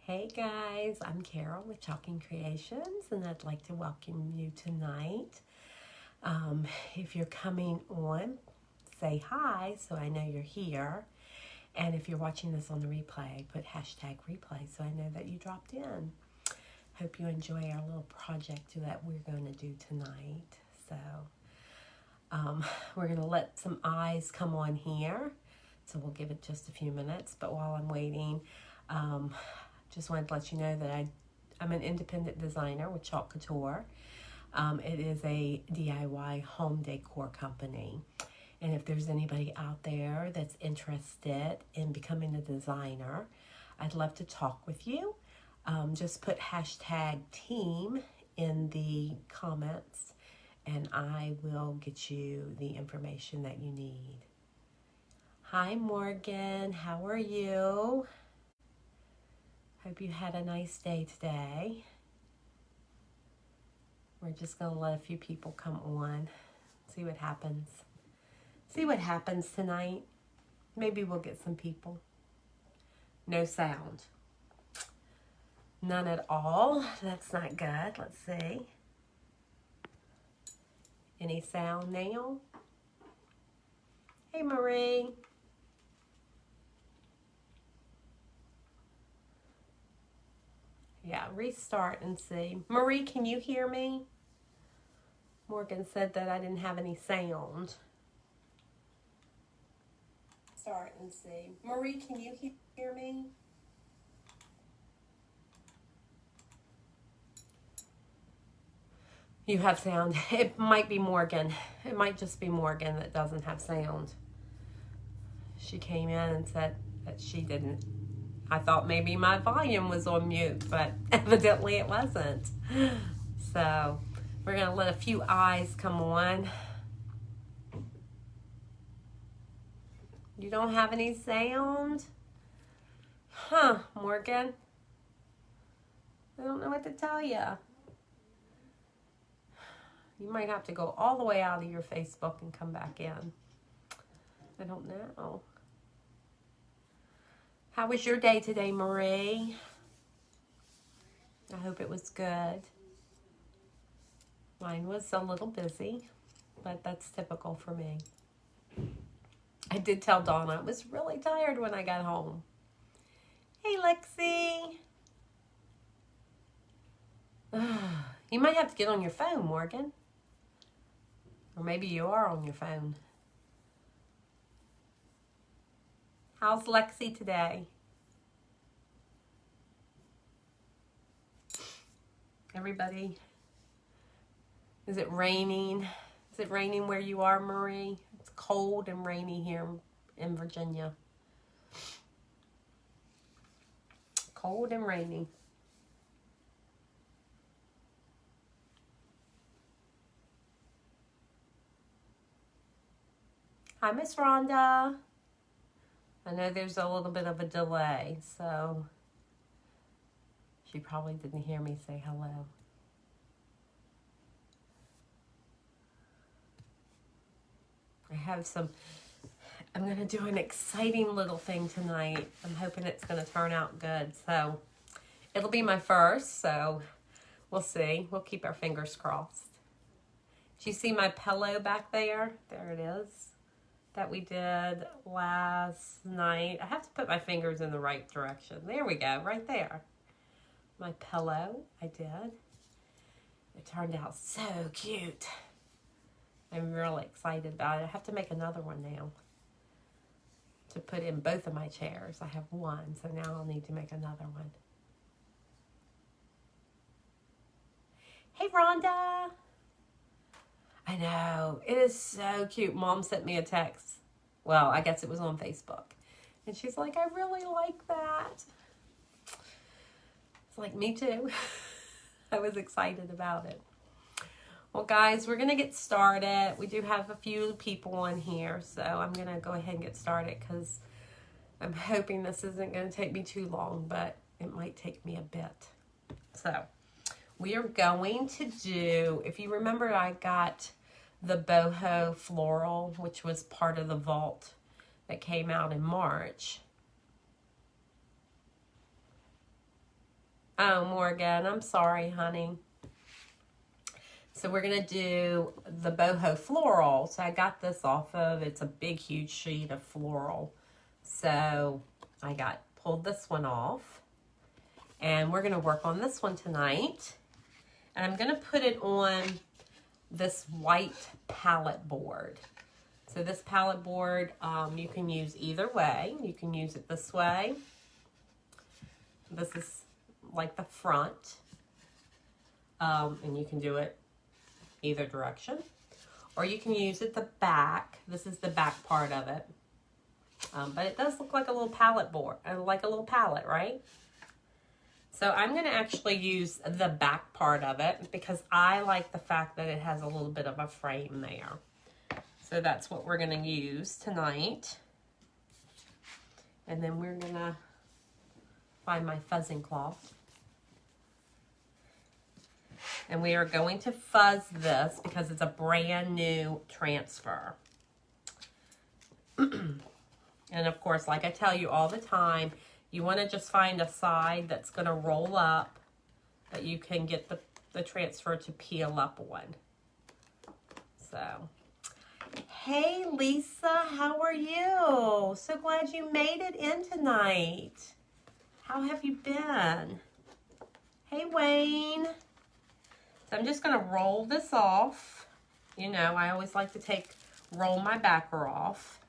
Hey guys, I'm Carol with Chalk Creations, and I'd like to welcome you tonight. If you're coming on, say hi so I know you're here. And if you're watching this on the replay, put hashtag replay so I know that you dropped in. Hope you enjoy our little project that we're going to do tonight. So we're going to let some eyes come on here. So we'll give it just a few minutes. But while I'm waiting, just wanted to let you know that I'm an independent designer with Chalk Couture. It is a DIY home decor company. And if there's anybody out there that's interested in becoming a designer, I'd love to talk with you. Just put hashtag team in the comments and I will get you the information that you need. Hi Morgan, how are you? Hope you had a nice day today. We're just going to let a few people come on, see what happens. See what happens tonight. Maybe we'll get some people. No sound. None at all. That's not good. Let's see. Any sound now? Hey Marie. Yeah, restart and see. Marie, can you hear me? Morgan said that I didn't have any sound. Start and see. Marie, can you hear me? You have sound. It might be Morgan. It might just be Morgan that doesn't have sound. She came in and said that she didn't. I thought maybe my volume was on mute, but evidently it wasn't. So we're going to let a few eyes come on. You don't have any sound? Huh, Morgan? I don't know what to tell you. You might have to go all the way out of your Facebook and come back in. I don't know. How was your day today, Marie? I hope it was good. Mine was a little busy, but that's typical for me. I did tell Donna I was really tired when I got home. Hey, Lexi. You might have to get on your phone, Morgan. Or maybe you are on your phone. How's Lexi today? Everybody? Is it raining? Is it raining where you are, Marie? It's cold and rainy here in Virginia. Cold and rainy. Hi, Miss Rhonda. I know there's a little bit of a delay, so she probably didn't hear me say hello. I'm going to do an exciting little thing tonight. I'm hoping it's going to turn out good. So it'll be my first, so we'll see. We'll keep our fingers crossed. Do you see my pillow back there? There it is. That we did last night. I have to put my fingers in the right direction. There we go, right there. My pillow, I did. It turned out so cute. I'm really excited about it. I have to make another one now to put in both of my chairs. I have one, so now I'll need to make another one. Hey, Rhonda. I know. It is so cute. Mom sent me a text. Well, I guess it was on Facebook. And she's like, I really like that. It's like, me too. I was excited about it. Well, guys, we're going to get started. We do have a few people on here, so I'm going to go ahead and get started because I'm hoping this isn't going to take me too long, but it might take me a bit. So we are going to do, if you remember, I got the Boho Floral, which was part of the vault that came out in March. Oh, Morgan, I'm sorry, honey. So we're going to do the Boho Floral. So I got this off of, it's a big, huge sheet of floral. So I pulled this one off. And we're going to work on this one tonight. And I'm going to put it on this white pallet board. So this pallet board, you can use either way. You can use it this way. This is like the front. And you can do it either direction. Or you can use it the back. This is the back part of it. But it does look like a little pallet board, like a little pallet, right? So I'm going to actually use the back part of it because I like the fact that it has a little bit of a frame there. So that's what we're going to use tonight. And then we're going to find my fuzzing cloth. And we are going to fuzz this because it's a brand new transfer. And of course, like I tell you all the time, you want to just find a side that's going to roll up that you can get the transfer to peel up on. So, hey Lisa, how are you? So glad you made it in tonight. How have you been? Hey Wayne. So I'm just going to roll this off. You know, I always like to roll my backer off.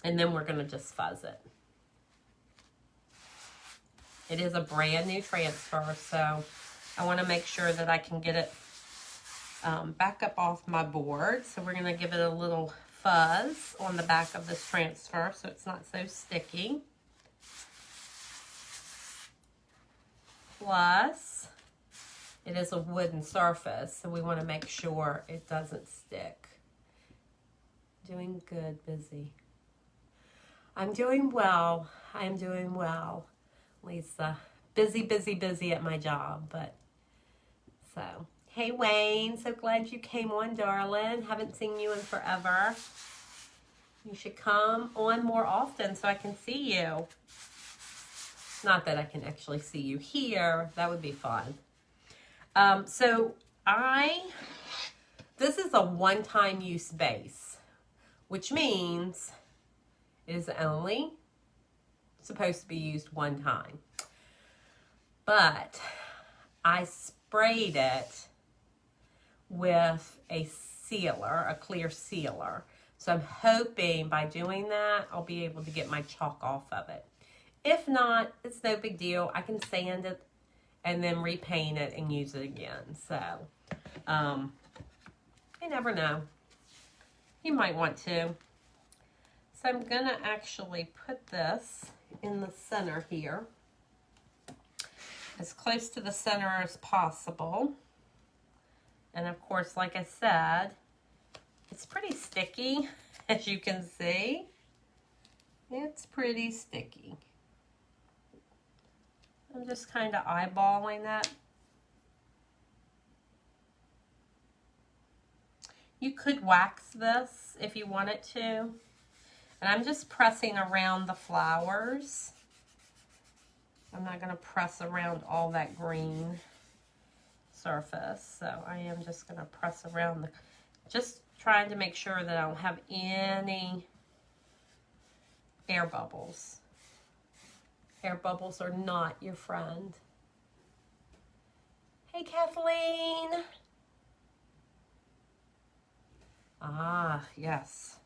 And then we're going to just fuzz it. It is a brand new transfer, so I want to make sure that I can get it back up off my board. So we're going to give it a little fuzz on the back of this transfer so it's not so sticky. Plus, it is a wooden surface, so we want to make sure it doesn't stick. Doing good, busy. I'm doing well. I'm doing well, Lisa. Busy, busy, busy at my job, but so. Hey, Wayne. So glad you came on, darling. Haven't seen you in forever. You should come on more often so I can see you. Not that I can actually see you here. That would be fun. This is a one-time use base, which means it is only supposed to be used one time. But I sprayed it with a sealer, a clear sealer. So I'm hoping by doing that, I'll be able to get my chalk off of it. If not, it's no big deal. I can sand it and then repaint it and use it again. So, you never know. You might want to. So I'm going to actually put this in the center here. As close to the center as possible. And of course, like I said, it's pretty sticky, as you can see. It's pretty sticky. I'm just kind of eyeballing that. You could wax this if you wanted to. And I'm just pressing around the flowers. I'm not going to press around all that green surface. So I am just going to press around just trying to make sure that I don't have any air bubbles. Air bubbles are not your friend. Hey, Kathleen. Ah, yes.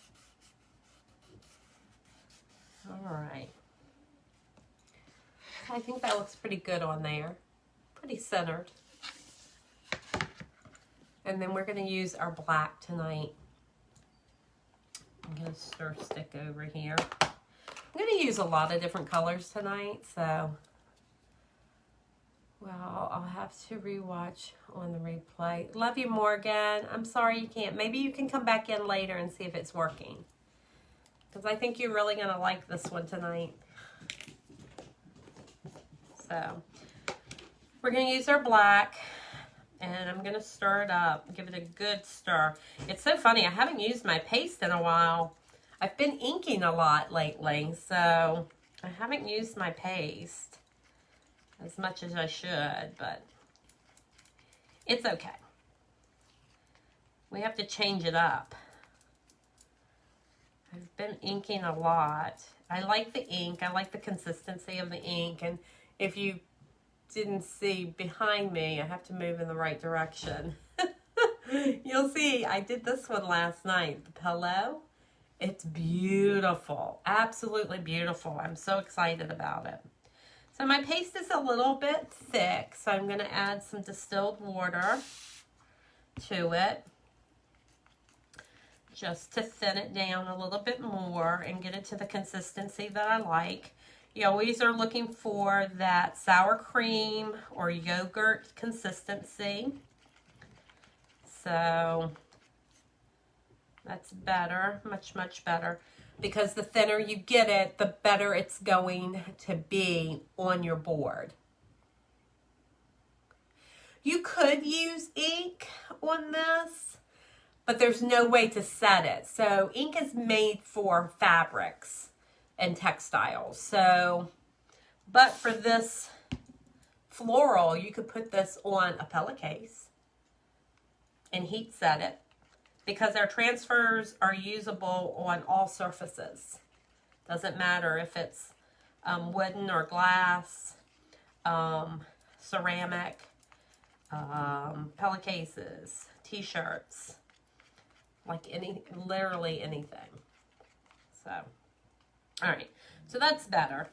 All right. I think that looks pretty good on there. Pretty centered. And then we're going to use our black tonight. I'm going to stir stick over here. I'm going to use a lot of different colors tonight, so, well, I'll have to rewatch on the replay. Love you, Morgan. I'm sorry you can't. Maybe you can come back in later and see if it's working, because I think you're really going to like this one tonight. So, we're going to use our black, and I'm going to stir it up, give it a good stir. It's so funny, I haven't used my paste in a while. I've been inking a lot lately, so I haven't used my paste as much as I should, but it's okay. We have to change it up. I've been inking a lot. I like the ink. I like the consistency of the ink. And if you didn't see behind me, I have to move in the right direction. You'll see, I did this one last night, the pillow. It's beautiful, absolutely beautiful. I'm so excited about it. So my paste is a little bit thick, so I'm going to add some distilled water to it, just to thin it down a little bit more and get it to the consistency that I like. You always are looking for that sour cream or yogurt consistency. So that's better, much, much better. Because the thinner you get it, the better it's going to be on your board. You could use ink on this, but there's no way to set it. So ink is made for fabrics and textiles. So, but for this floral, you could put this on a pellet case and heat set it, because our transfers are usable on all surfaces. Doesn't matter if it's wooden or glass, ceramic, pellet cases, t-shirts, like literally anything. So, all right, so that's better.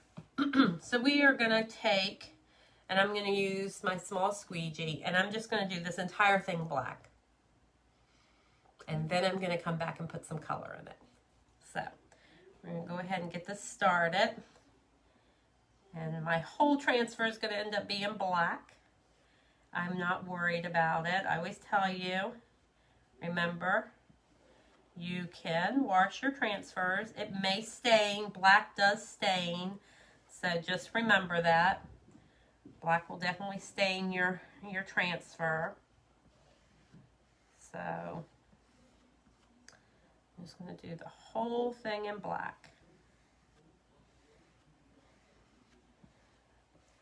So we are gonna take, and I'm gonna use my small squeegee, and I'm just gonna do this entire thing black. And then I'm going to come back and put some color in it. So we're going to go ahead and get this started. And my whole transfer is going to end up being black. I'm not worried about it. I always tell you, remember, you can wash your transfers. It may stain. Black does stain. So just remember that. Black will definitely stain your transfer. So I'm just going to do the whole thing in black.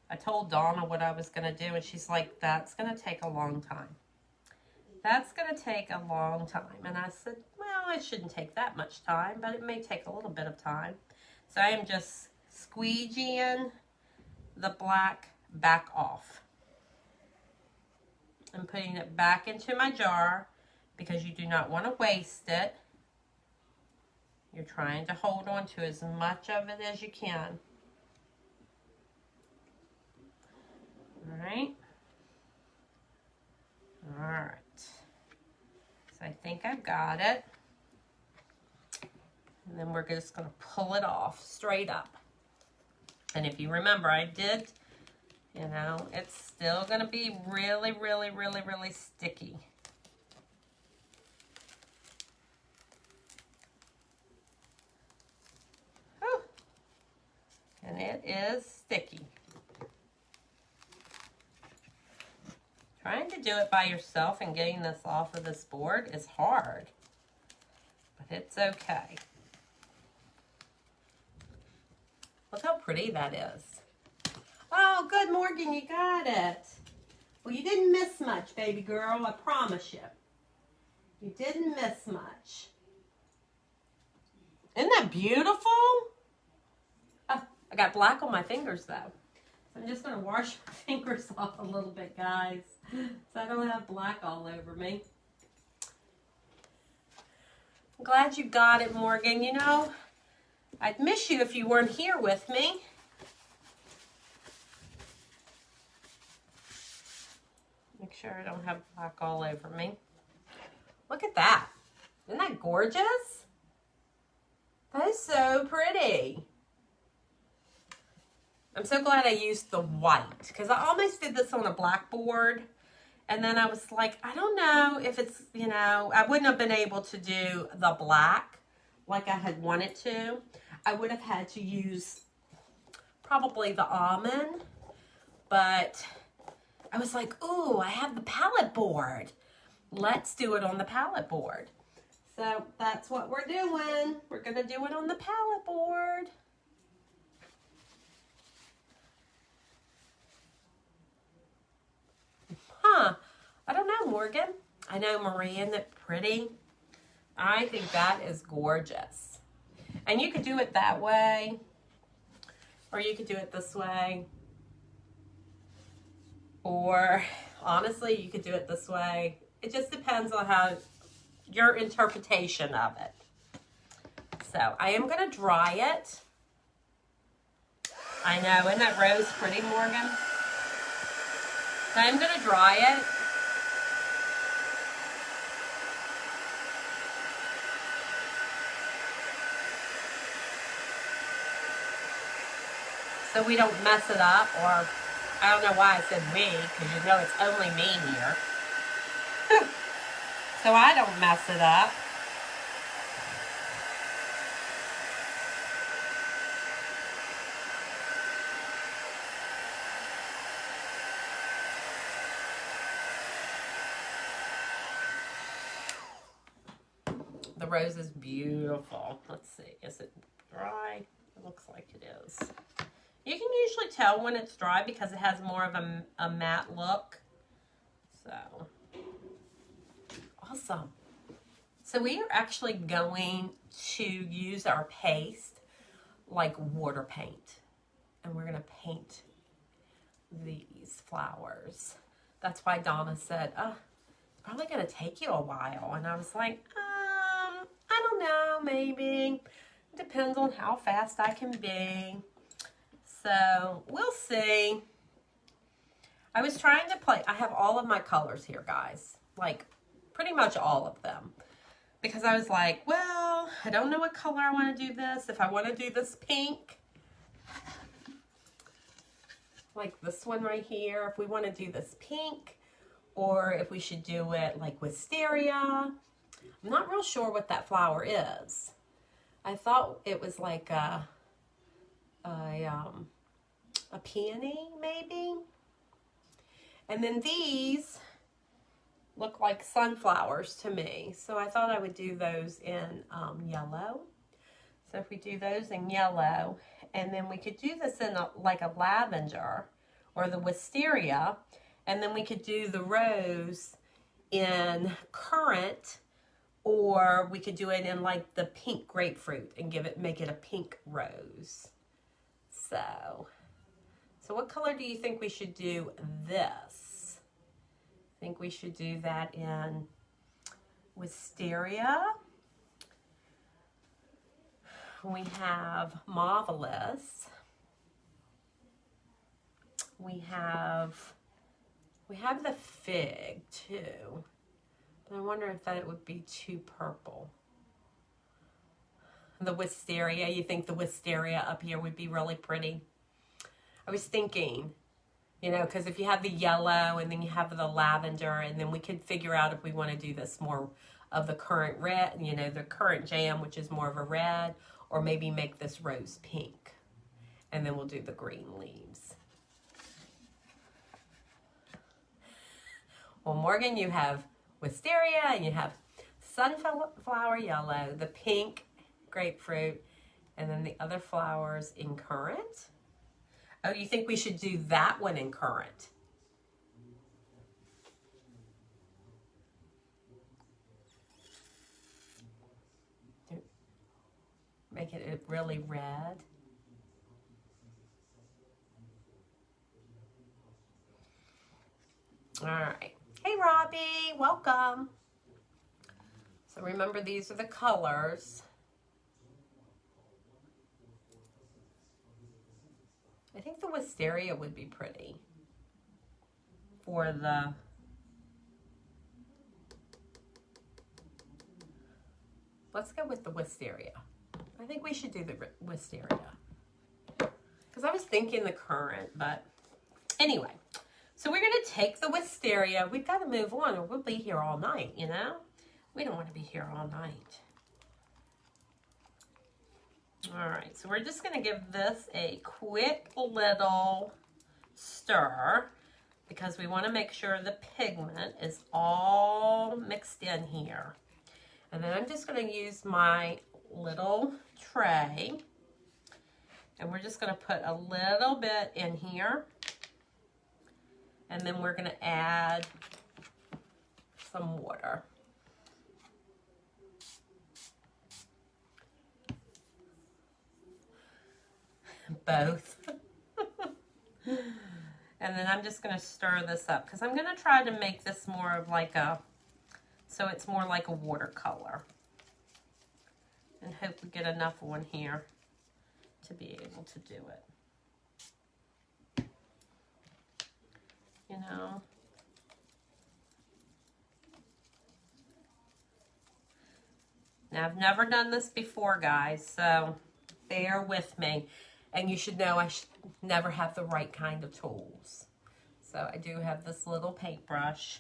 I told Donna what I was going to do, and she's like, that's going to take a long time. That's going to take a long time. And I said, well, it shouldn't take that much time, but it may take a little bit of time. So I am just squeegeeing the black back off. I'm putting it back into my jar because you do not want to waste it. You're trying to hold on to as much of it as you can. All right. All right. So I think I've got it. And then we're just going to pull it off straight up. And if you remember, I did, you know, it's still going to be really, really, really, really sticky. And it is sticky. Trying to do it by yourself and getting this off of this board is hard, but it's okay. Look how pretty that is. Oh, good, Morgan, you got it. Well, you didn't miss much, baby girl, I promise you. You didn't miss much. Isn't that beautiful? I got black on my fingers, though. So I'm just going to wash my fingers off a little bit, guys, so I don't have black all over me. I'm glad you got it, Morgan. You know, I'd miss you if you weren't here with me. Make sure I don't have black all over me. Look at that. Isn't that gorgeous? That is so pretty. I'm so glad I used the white, because I almost did this on a blackboard, and then I was like, I don't know if it's, you know, I wouldn't have been able to do the black like I had wanted to. I would have had to use probably the almond, but I was like, ooh, I have the palette board. Let's do it on the palette board. So that's what we're doing. We're going to do it on the palette board. Morgan? I know, Marie, isn't it pretty? I think that is gorgeous. And you could do it that way, or you could do it this way. Or, honestly, you could do it this way. It just depends on how your interpretation of it. So, I am going to dry it. I know, isn't that rose pretty, Morgan? So I'm going to dry it. So we don't mess it up, or I don't know why I said we, because you know it's only me here. So I don't mess it up. The rose is beautiful. Let's see, is it dry? It looks like it is. You can usually tell when it's dry because it has more of a matte look. So, awesome. So we are actually going to use our paste like water paint. And we're going to paint these flowers. That's why Donna said, oh, it's probably going to take you a while. And I was like, I don't know, maybe. It depends on how fast I can be. So, we'll see. I was trying to play. I have all of my colors here, guys. Like, pretty much all of them. Because I was like, well, I don't know what color I want to do this. If I want to do this pink, like this one right here. If we want to do this pink, or if we should do it like wisteria. I'm not real sure what that flower is. I thought it was like a peony, maybe. And then these look like sunflowers to me. So I thought I would do those in yellow. So if we do those in yellow, and then we could do this in like a lavender or the wisteria, and then we could do the rose in currant, or we could do it in like the pink grapefruit and make it a pink rose. So what color do you think we should do this? I think we should do that in wisteria. We have marvelous. We have the fig too. But I wonder if that it would be too purple. The wisteria, you think the wisteria up here would be really pretty? I was thinking, you know, because if you have the yellow and then you have the lavender, and then we could figure out if we want to do this more of the currant red, you know, the currant jam, which is more of a red, or maybe make this rose pink. And then we'll do the green leaves. Well, Morgan, you have wisteria, and you have sunflower yellow, the pink grapefruit, and then the other flowers in currant. Oh, you think we should do that one in currant? Make it really red. All right. Hey, Robbie, welcome. So remember, these are the colors. I think the wisteria would be pretty for the, let's go with the wisteria. I think we should do the wisteria. Because I was thinking the currant, but anyway. So we're going to take the wisteria. We've got to move on, or we'll be here all night, you know? We don't want to be here all night. All right, so we're just going to give this a quick little stir because we want to make sure the pigment is all mixed in here. And then I'm just going to use my little tray, and we're just going to put a little bit in here. And then we're going to add some water. Both. And then I'm just going to stir this up because I'm going to try to make this more of like a, so it's more like a watercolor. And hope we get enough on here to be able to do it. You know. Now, I've never done this before, guys, so bear with me. And you should know I should never have the right kind of tools. So I do have this little paintbrush.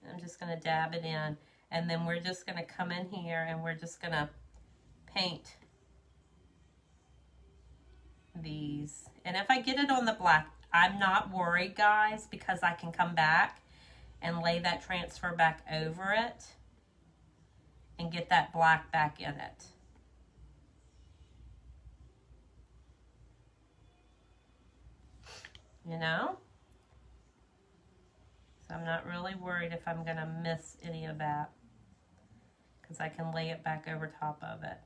I'm just going to dab it in. And then we're just going to come in here and we're just going to paint these. And if I get it on the black, I'm not worried, guys, because I can come back and lay that transfer back over it and get that black back in it. You know? So I'm not really worried if I'm going to miss any of that because I can lay it back over top of it.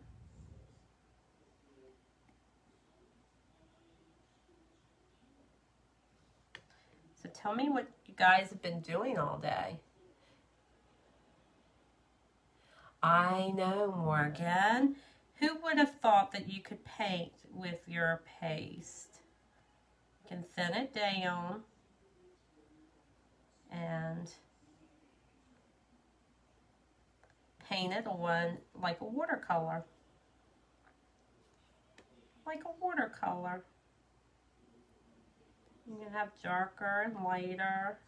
So tell me what you guys have been doing all day. I know, Morgan. Who would have thought that you could paint with your paste? You can thin it down and paint it on like a watercolor. Like a watercolor. You can have darker and lighter.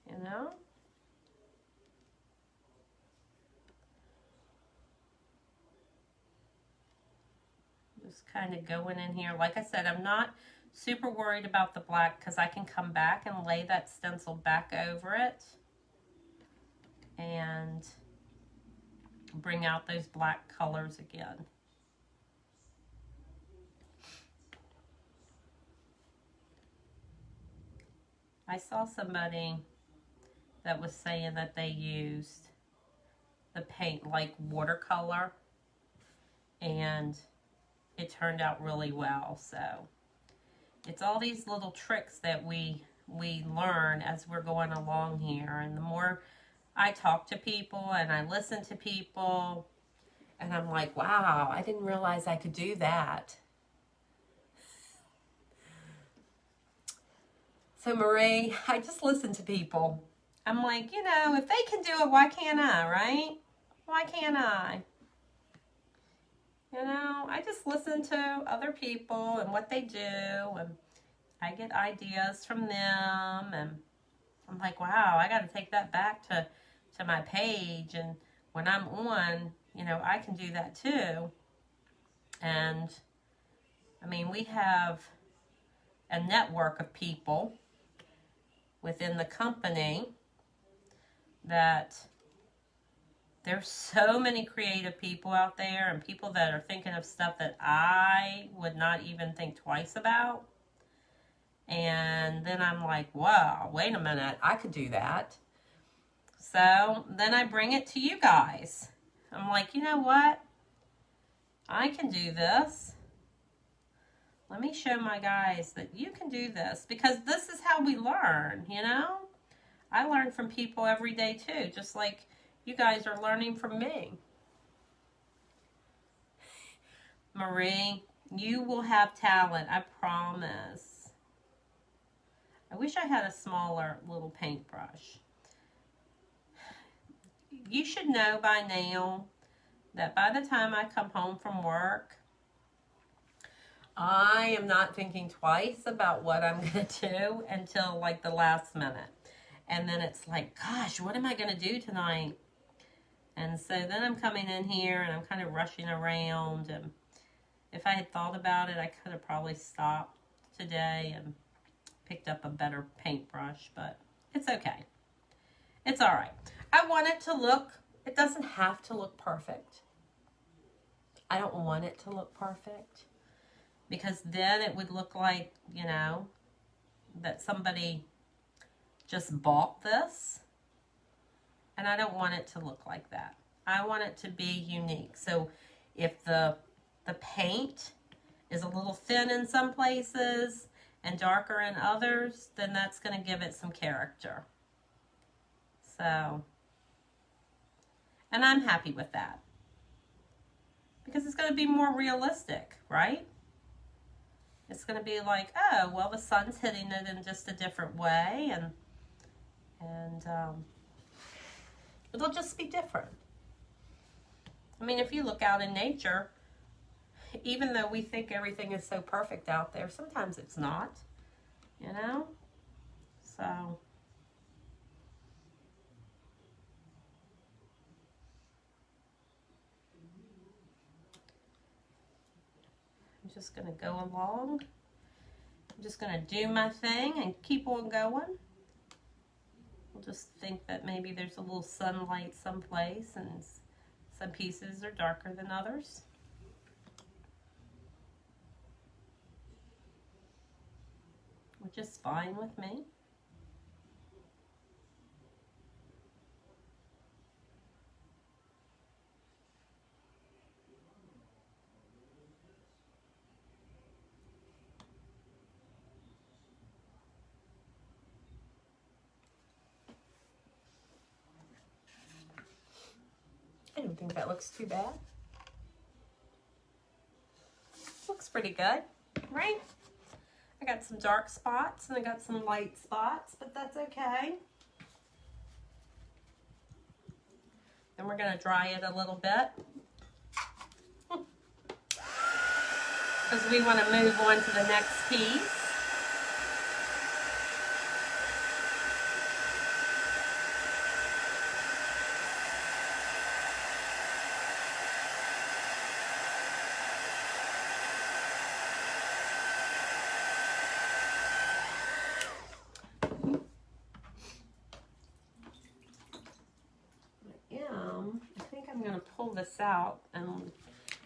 You know? Just kind of going in here. Like I said, I'm not super worried about the black because I can come back and lay that stencil back over it and bring out those black colors again. I saw somebody that was saying that they used the paint like watercolor and it turned out really well. So it's all these little tricks that we learn as we're going along here, and the more I talk to people and I listen to people and I'm like, wow, I didn't realize I could do that. So Marie, I just listen to people. I'm like, you know, if they can do it, why can't I, right? Why can't I? You know, I just listen to other people and what they do, and I get ideas from them, and I'm like, wow, I got to take that back to my page, and when I'm on, you know, I can do that too. And, I mean, we have a network of people within the company that there's so many creative people out there and people that are thinking of stuff that I would not even think twice about. And then I'm like, wow, wait a minute, I could do that. So then I bring it to you guys. I'm like, you know what? I can do this. Let me show my guys that you can do this, because this is how we learn, you know? I learn from people every day too, just like you guys are learning from me. Marie, you will have talent, I promise. I wish I had a smaller little paintbrush. You should know by now that by the time I come home from work, I am not thinking twice about what I'm going to do until like the last minute. And then it's like, gosh, what am I going to do tonight? And so then I'm coming in here and I'm kind of rushing around. And if I had thought about it, I could have probably stopped today and picked up a better paintbrush. But it's okay. It's all right. I want it to look, it doesn't have to look perfect. I don't want it to look perfect. because then it would look like, you know, that somebody just bought this. And I don't want it to look like that. I want it to be unique. So if the paint is a little thin in some places and darker in others, then that's going to give it some character. So, and I'm happy with that. Because it's going to be more realistic, right? It's going to be like, oh, well, the sun's hitting it in just a different way, and it'll just be different. I mean, if you look out in nature, even though we think everything is so perfect out there, sometimes it's not, you know? So, I'm just going to go along. I'm just going to do my thing and keep on going. We'll just think that maybe there's a little sunlight someplace and some pieces are darker than others. Which is fine with me. I don't think that looks too bad. Looks pretty good, right? I got some dark spots and I got some light spots, but that's okay. Then we're going to dry it a little bit. Because we want to move on to the next piece. Pull this out and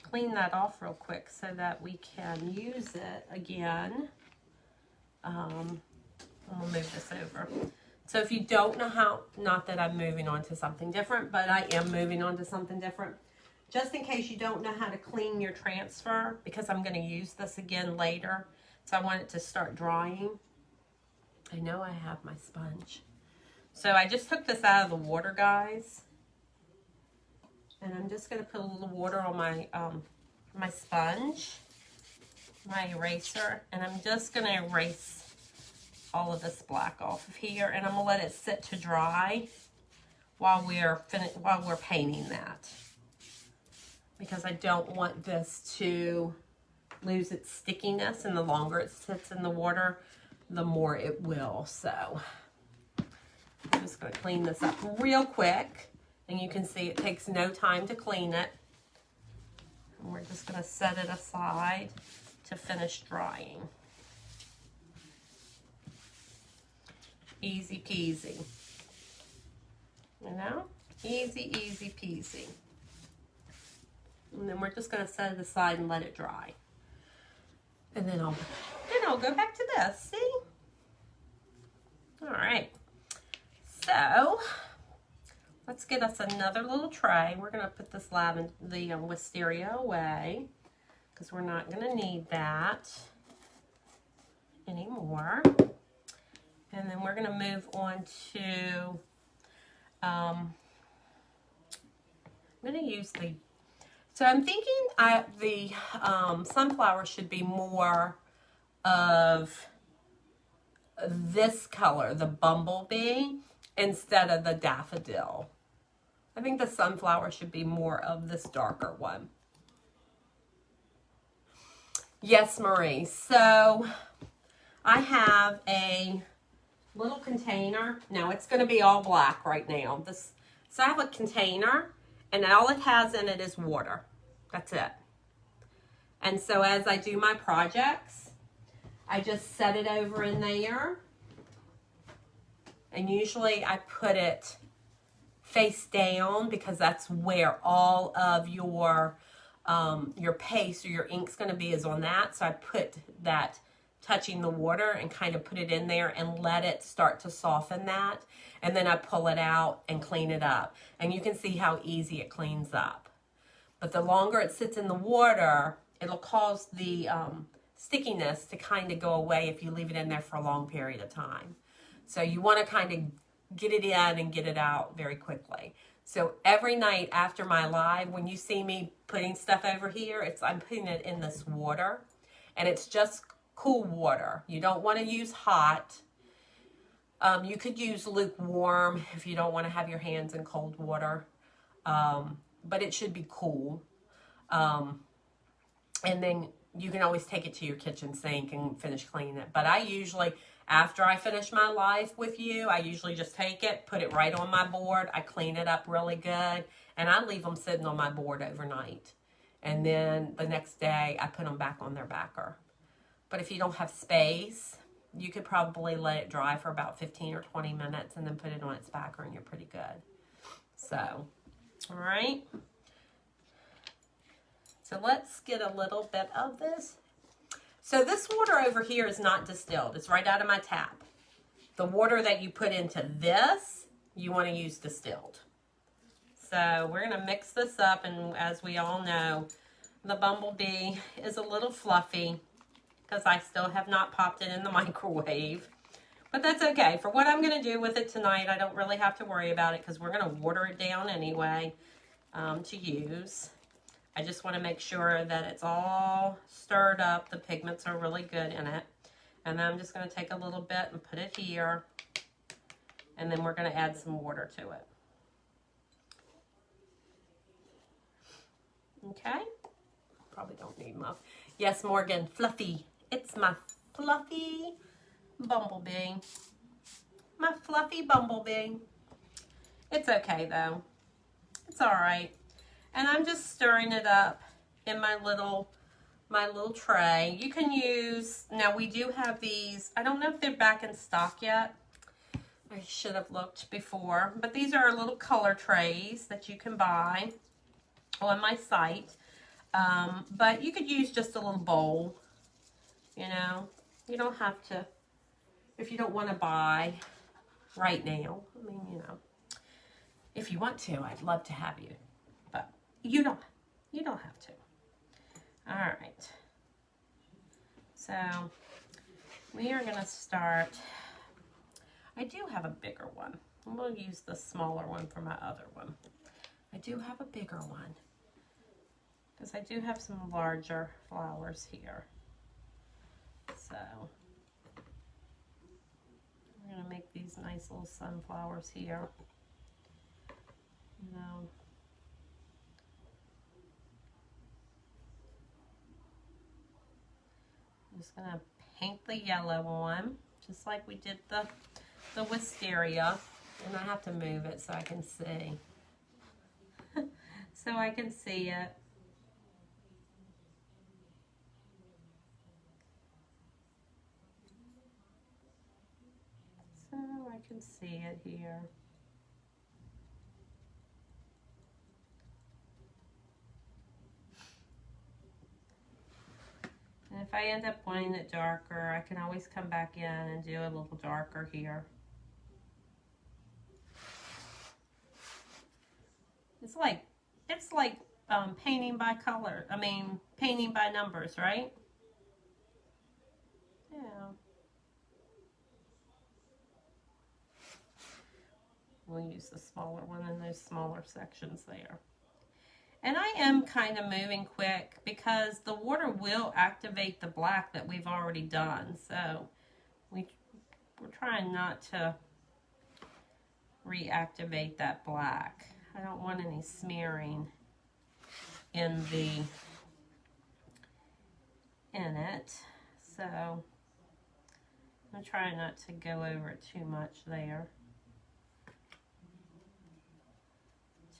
clean that off real quick so that we can use it again. I'm gonna move this over. So if you don't know how, not that I'm moving on to something different, but I am moving on to something different. Just in case you don't know how to clean your transfer, because I'm gonna use this again later. So I want it to start drying. I know I have my sponge. So I just took this out of the water, guys. And I'm just going to put a little water on my my sponge, my eraser, and I'm just going to erase all of this black off of here, and I'm going to let it sit to dry while we're painting that, because I don't want this to lose its stickiness, and the longer it sits in the water, the more it will. So I'm just going to clean this up real quick. And you can see it takes no time to clean it. And we're just going to set it aside to finish drying. Easy peasy. You know? Easy, easy peasy. And then we're just going to set it aside and let it dry. And then I'll go back to this. See? All right. So let's get us another little tray. We're going to put this wisteria away because we're not going to need that anymore. And then we're going to move on to, I'm going to use so I'm thinking the sunflower should be more of this color, the bumblebee, instead of the daffodil. I think the sunflower should be more of this darker one. Yes, Marie. So I have a little container. Now it's going to be all black right now. So I have a container, and all it has in it is water. That's it. And so as I do my projects, I just set it over in there. And usually I put it face down because that's where all of your your paste or your ink's going to be is on that. So I put that touching the water and kind of put it in there and let it start to soften that. And then I pull it out and clean it up. And you can see how easy it cleans up. But the longer it sits in the water, it'll cause the stickiness to kind of go away if you leave it in there for a long period of time. So you want to kind of get it in and get it out very quickly. So every night after my live, when you see me putting stuff over here, I'm putting it in this water. And it's just cool water. You don't want to use hot. You could use lukewarm if you don't want to have your hands in cold water. But it should be cool. And then you can always take it to your kitchen sink and finish cleaning it. But I usually, after I finish my live with you, I usually just take it, put it right on my board. I clean it up really good. And I leave them sitting on my board overnight. And then the next day, I put them back on their backer. But if you don't have space, you could probably let it dry for about 15 or 20 minutes and then put it on its backer and you're pretty good. So, all right. So let's get a little bit of this. So this water over here is not distilled. It's right out of my tap. The water that you put into this, you want to use distilled. So we're going to mix this up, and as we all know, the bumblebee is a little fluffy because I still have not popped it in the microwave. But that's okay. For what I'm going to do with it tonight, I don't really have to worry about it because we're going to water it down anyway to use. I just want to make sure that it's all stirred up. The pigments are really good in it. And then I'm just going to take a little bit and put it here. And then we're going to add some water to it. Okay. Probably don't need much. Yes, Morgan, fluffy. It's my fluffy bumblebee. My fluffy bumblebee. It's okay though. It's all right. And I'm just stirring it up in my little tray. You can use, now we do have these, I don't know if they're back in stock yet. I should have looked before, but these are little color trays that you can buy on my site. But you could use just a little bowl, you know. You don't have to, if you don't want to buy right now. I mean, you know, if you want to, I'd love to have you. But you don't have to. All right. So we are going to start. I do have a bigger one. I'm going to use the smaller one for my other one. I do have a bigger one because I do have some larger flowers here. So we're going to make these nice little sunflowers here. You know, I'm just going to paint the yellow on, just like we did the wisteria. And I have to move it so I can see. So I can see it. So I can see it here. And if I end up wanting it darker, I can always come back in and do a little darker here. It's like painting by color. I mean, painting by numbers, right? Yeah. We'll use the smaller one in those smaller sections there. And I am kind of moving quick because the water will activate the black that we've already done. So we're trying not to reactivate that black. I don't want any smearing in it. So I'm trying not to go over it too much there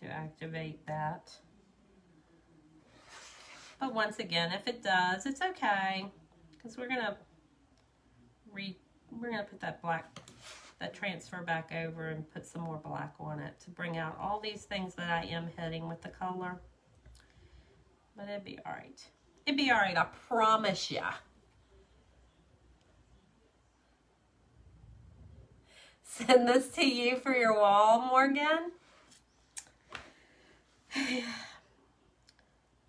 to activate that. But once again, if it does, it's okay, because we're gonna put that black, that transfer back over and put some more black on it to bring out all these things that I am hitting with the color. But it'd be all right. It'd be all right, I promise ya. Send this to you for your wall, Morgan.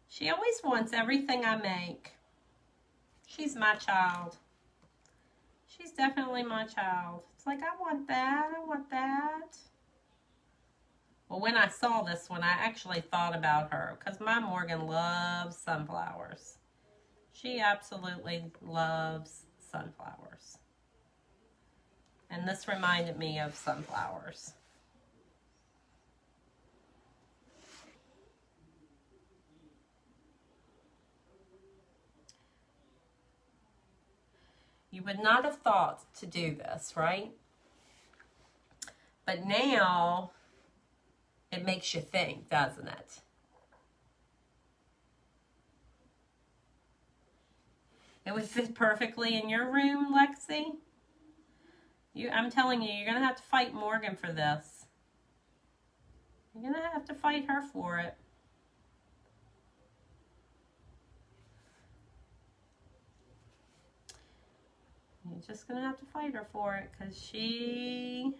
She always wants everything I make. She's my child. She's definitely my child. It's like, I want that, I want that. Well, when I saw this one, I actually thought about her because my Morgan loves sunflowers. She absolutely loves sunflowers. And this reminded me of sunflowers. You would not have thought to do this, right? But now it makes you think, doesn't it? It would fit perfectly in your room, Lexi. I'm telling you, you're going to have to fight Morgan for this. You're going to have to fight her for it. You're just going to have to fight her for it because she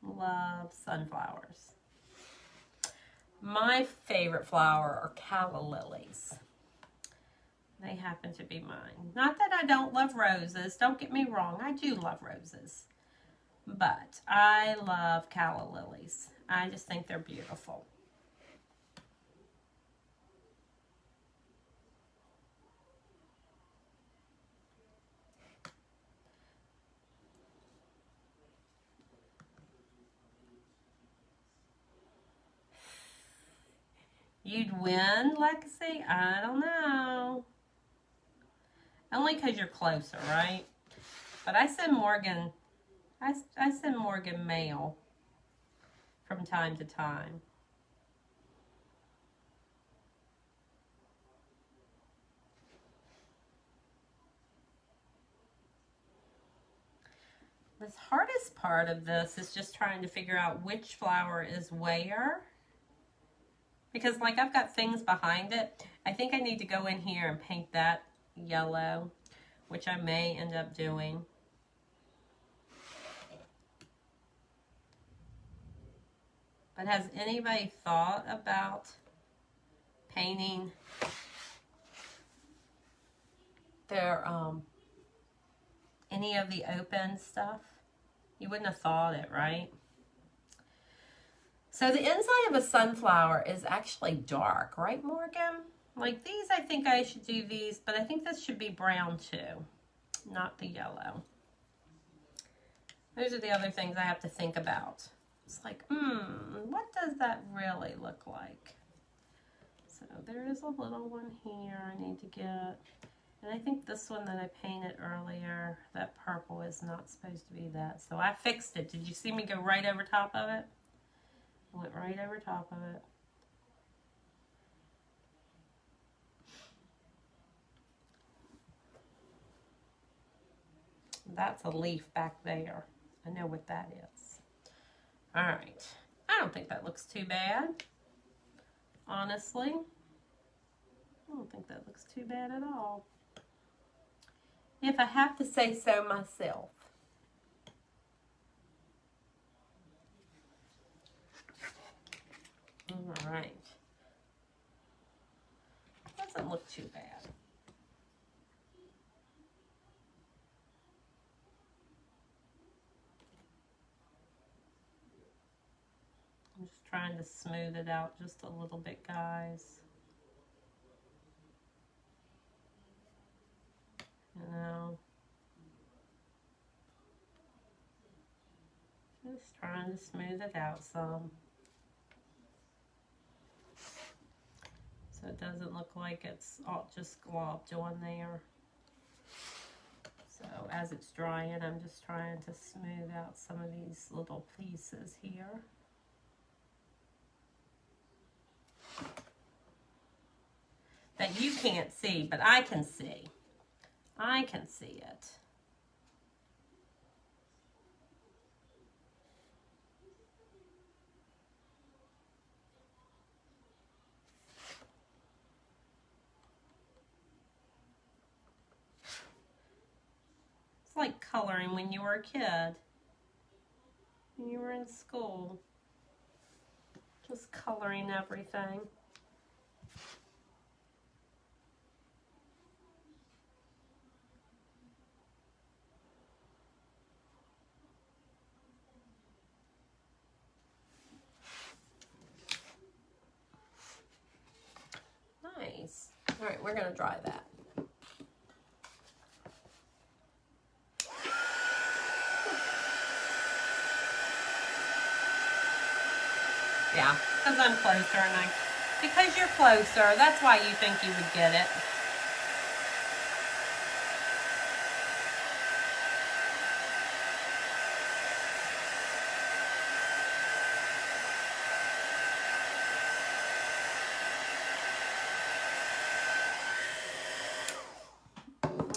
loves sunflowers. My favorite flower are calla lilies. They happen to be mine. Not that I don't love roses. Don't get me wrong. I do love roses. But I love calla lilies. I just think they're beautiful. You'd win, Lexi? I don't know. Only because you're closer, right? But I send Morgan, I send Morgan mail from time to time. The hardest part of this is just trying to figure out which flower is where. Because like I've got things behind it. I think I need to go in here and paint that yellow, which I may end up doing. But has anybody thought about painting their any of the open stuff? You wouldn't have thought it, right? So the inside of a sunflower is actually dark, right, Morgan? Like these, I think I should do these, but I think this should be brown too, not the yellow. Those are the other things I have to think about. It's like, what does that really look like? So there is a little one here I need to get. And I think this one that I painted earlier, that purple is not supposed to be that. So I fixed it. Did you see me go right over top of it? I went right over top of it. That's a leaf back there. I know what that is. All right. I don't think that looks too bad. Honestly. I don't think that looks too bad at all. If I have to say so myself. All right. Doesn't look too bad. I'm just trying to smooth it out just a little bit, guys. You know, just trying to smooth it out some. So it doesn't look like it's all just globbed on there. So as it's drying, I'm just trying to smooth out some of these little pieces here. That you can't see, but I can see. I can see it. like coloring when you were a kid, when you were in school. Just coloring everything. Nice. All right, we're gonna dry that. Yeah, because I'm closer and because you're closer, that's why you think you would get it.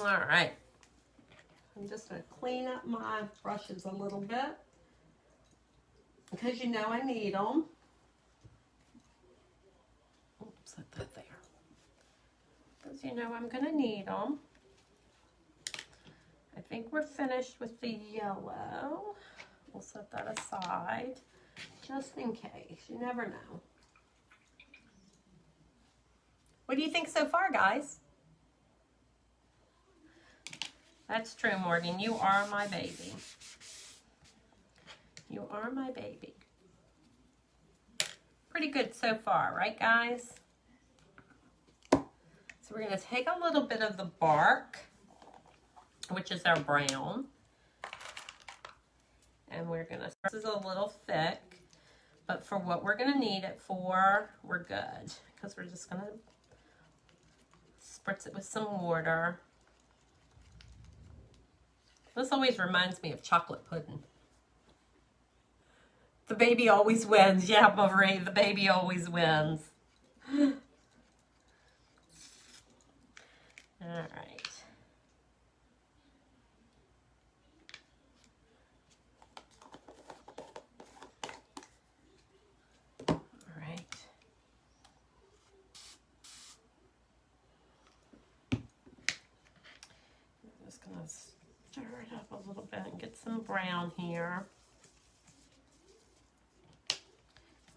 All right. I'm just going to clean up my brushes a little bit because you know I need them. Oops, put that there. Because you know I'm going to need them. I think we're finished with the yellow. We'll set that aside just in case. You never know. What do you think so far, guys? That's true, Morgan. You are my baby. You are my baby. Pretty good so far, right, guys? So we're going to take a little bit of the bark, which is our brown. And we're going to, this is a little thick, but for what we're going to need it for, we're good. Because we're just going to spritz it with some water. This always reminds me of chocolate pudding. The baby always wins. Yeah, Marie, the baby always wins. All right. All right. I'm just going to stir it up a little bit and get some brown here.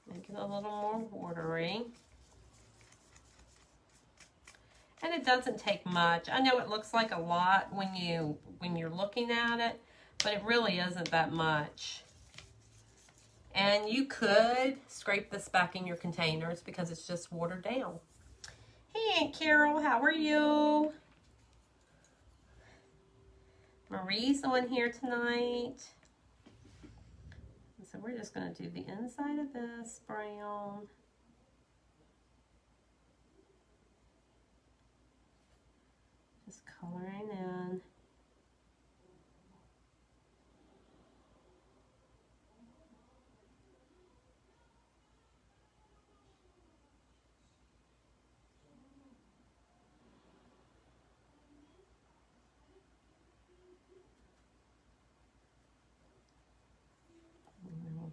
Make it a little more watery. And it doesn't take much. I know it looks like a lot when you're looking at it, but it really isn't that much. And you could scrape this back in your containers because it's just watered down. Hey, Aunt Carol, how are you? Marie's on here tonight. So we're just going to do the inside of this brown. Just coloring in.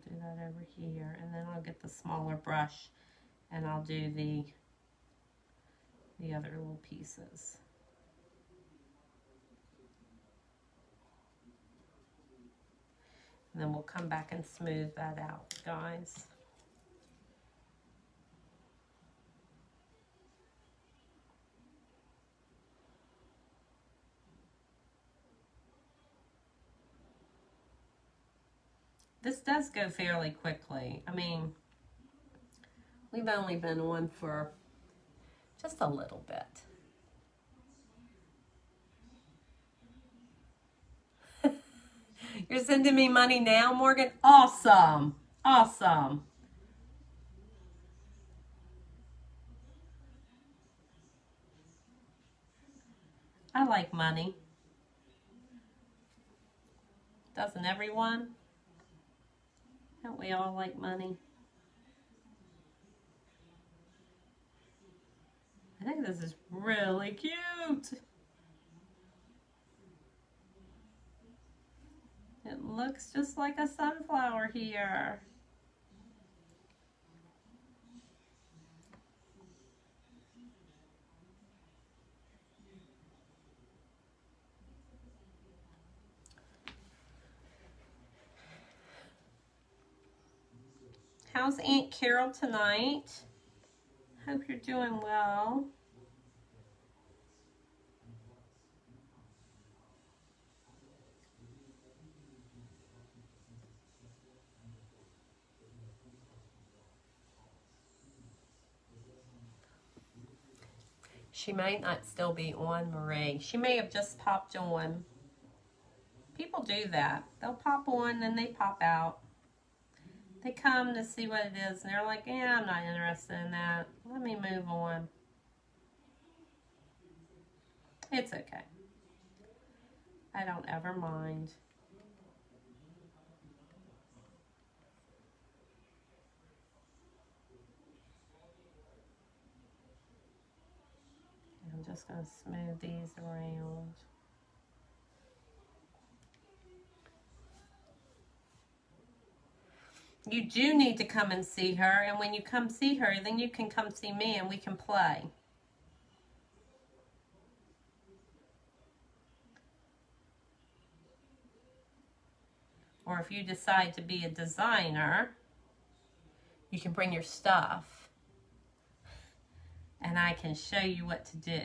Do that over here, and then I'll get the smaller brush and I'll do the other little pieces. And then we'll come back and smooth that out, guys. This does go fairly quickly. I mean, we've only been on for just a little bit. You're sending me money now, Morgan? Awesome. Awesome. I like money. Doesn't everyone? Don't we all like money? I think this is really cute. It looks just like a sunflower here. How's Aunt Carol tonight? Hope you're doing well. She might not still be on, Marie. She may have just popped on. People do that. They'll pop on, then they pop out. They come to see what it is, and they're like, yeah, I'm not interested in that. Let me move on. It's okay. I don't ever mind. I'm just going to smooth these around. You do need to come and see her, and when you come see her, then you can come see me and we can play. Or if you decide to be a designer, you can bring your stuff and I can show you what to do.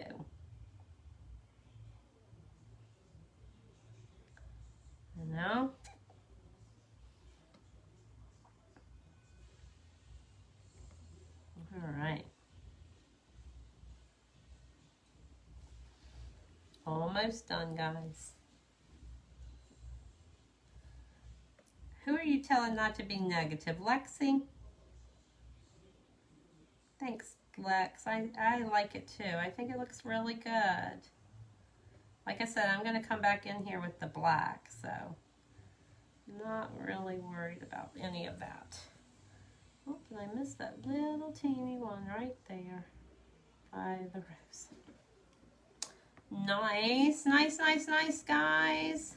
You know? All right. Almost done, guys. Who are you telling not to be negative? Lexi? Thanks, Lex. I like it too. I think it looks really good. Like I said, I'm going to come back in here with the black, so not really worried about any of that. Oh, did I miss that little teeny one right there by the rose? Nice, nice, nice, nice, guys.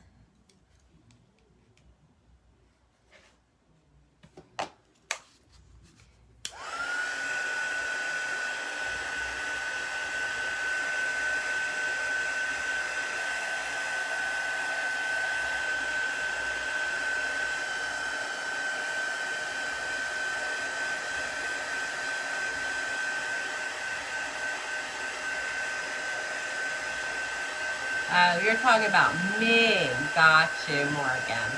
Oh, you're talking about me. Got you, Morgan.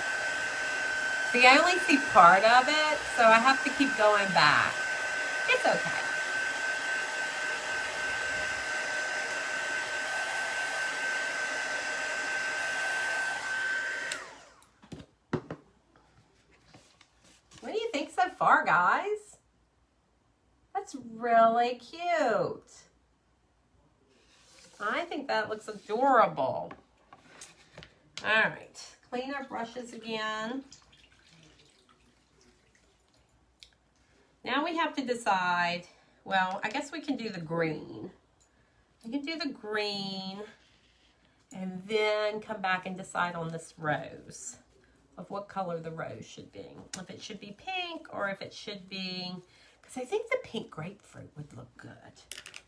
See, I only see part of it, so I have to keep going back. It's okay. What do you think so far, guys? That's really cute. I think that looks adorable. All right, clean our brushes again. Now we have to decide, well, I guess we can do the green. We can do the green and then come back and decide on this rose of what color the rose should be. If it should be pink or if it should be, because I think the pink grapefruit would look good.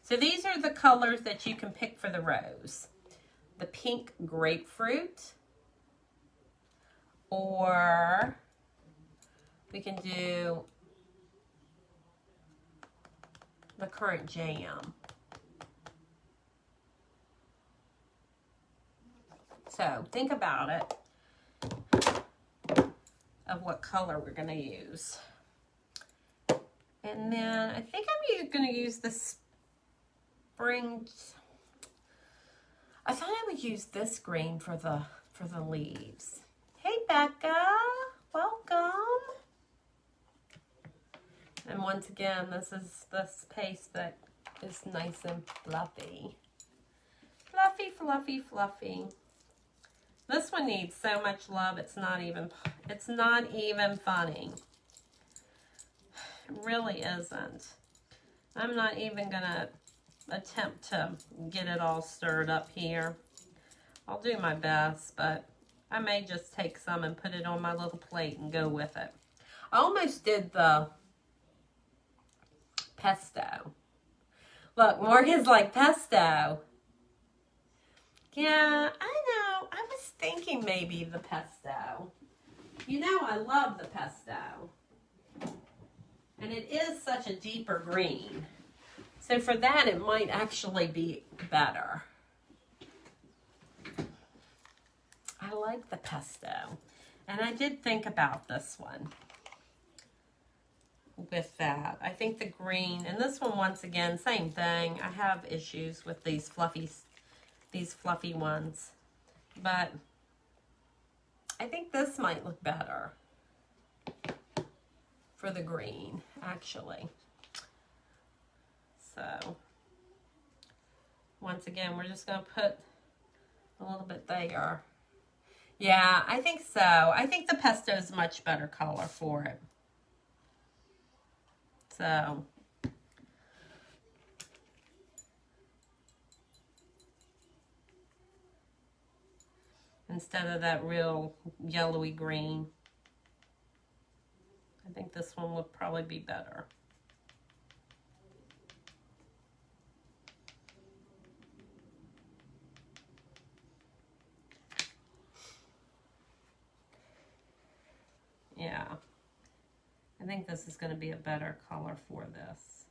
So these are the colors that you can pick for the rose. The pink grapefruit, or we can do the currant jam. So think about it, of what color we're going to use. And then I think I'm going to use this spring. I thought I would use this green for the leaves. Hey Becca, welcome. And once again, this is this paste that is nice and fluffy. Fluffy, fluffy, fluffy. This one needs so much love, it's not even funny. It really isn't. I'm not even gonna attempt to get it all stirred up here. I'll do my best, but I may just take some and put it on my little plate and go with it. I almost did the pesto. Look, Morgan's like, pesto. Yeah, I know. I was thinking maybe the pesto. You know I love the pesto. And it is such a deeper green. So for that, it might actually be better. I like the pesto. And I did think about this one with that. I think the green, and this one, once again, same thing. I have issues with these fluffy ones. But I think this might look better for the green, actually. So, once again, we're just going to put a little bit there. Yeah, I think so. I think the pesto is a much better color for it. So, instead of that real yellowy green, I think this one would probably be better. Yeah, I think this is going to be a better color for this.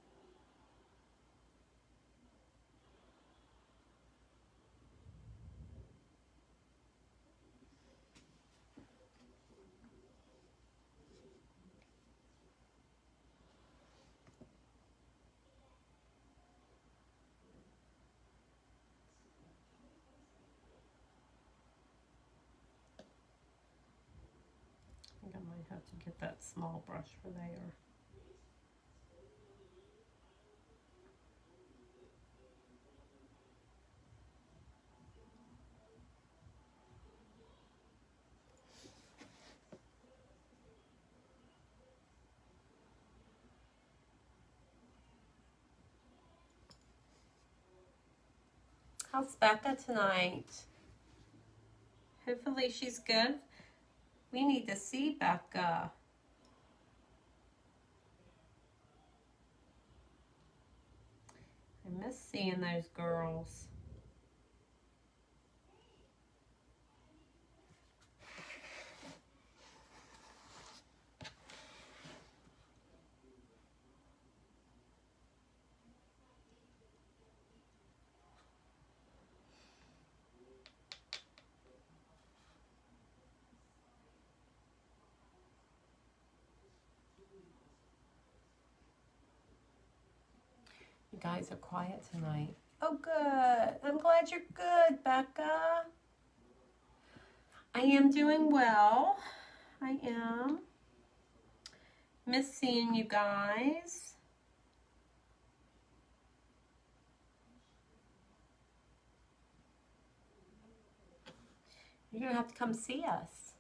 I think I might have to get that small brush for there. How's Becca tonight? Hopefully she's good. We need to see Becca. I miss seeing those girls. You guys are quiet tonight. Oh, good. I'm glad you're good, Becca. I am doing well. I am. Miss seeing you guys. You're going to have to come see us.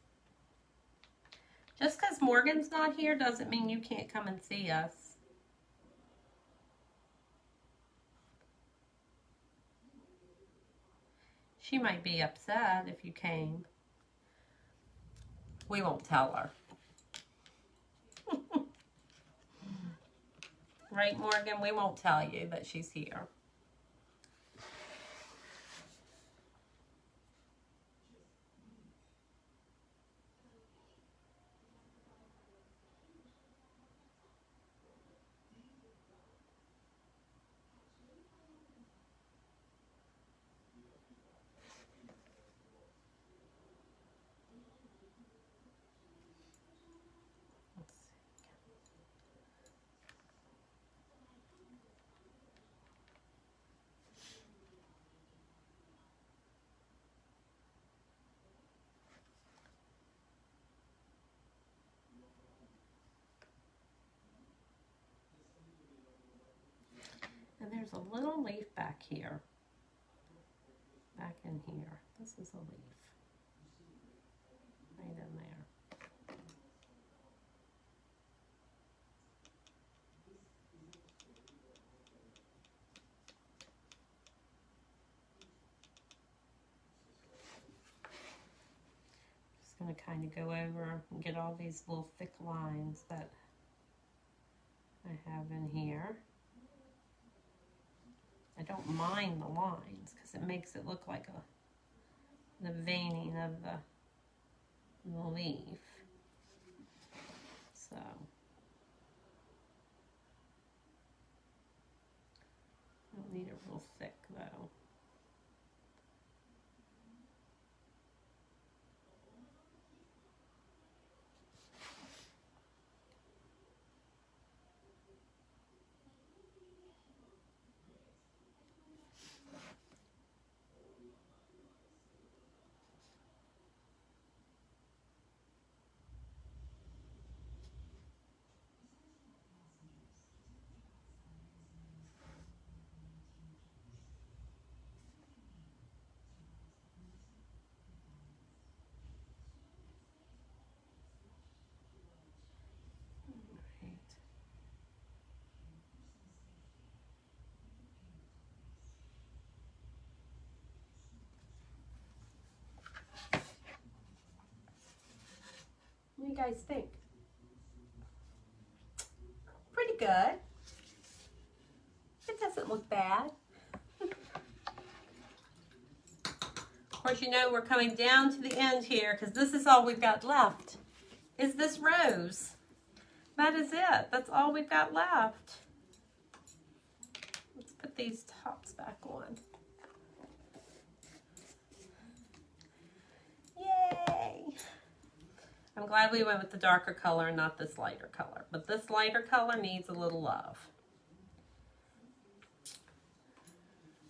Just because Morgan's not here doesn't mean you can't come and see us. She might be upset if you came. We won't tell her. Right, Morgan? We won't tell you that she's here. And there's a little leaf back here. Back in here. This is a leaf. Right in there. Just going to kind of go over and get all these little thick lines that I have in here. I don't mind the lines because it makes it look like the veining of the leaf. So thick though. What do you guys think? Pretty good. It doesn't look bad. Of course, you know we're coming down to the end here because this is all we've got left, is this rose. That is it. That's all we've got left. Let's put these tops back on. Yay! I'm glad we went with the darker color and not this lighter color. But this lighter color needs a little love.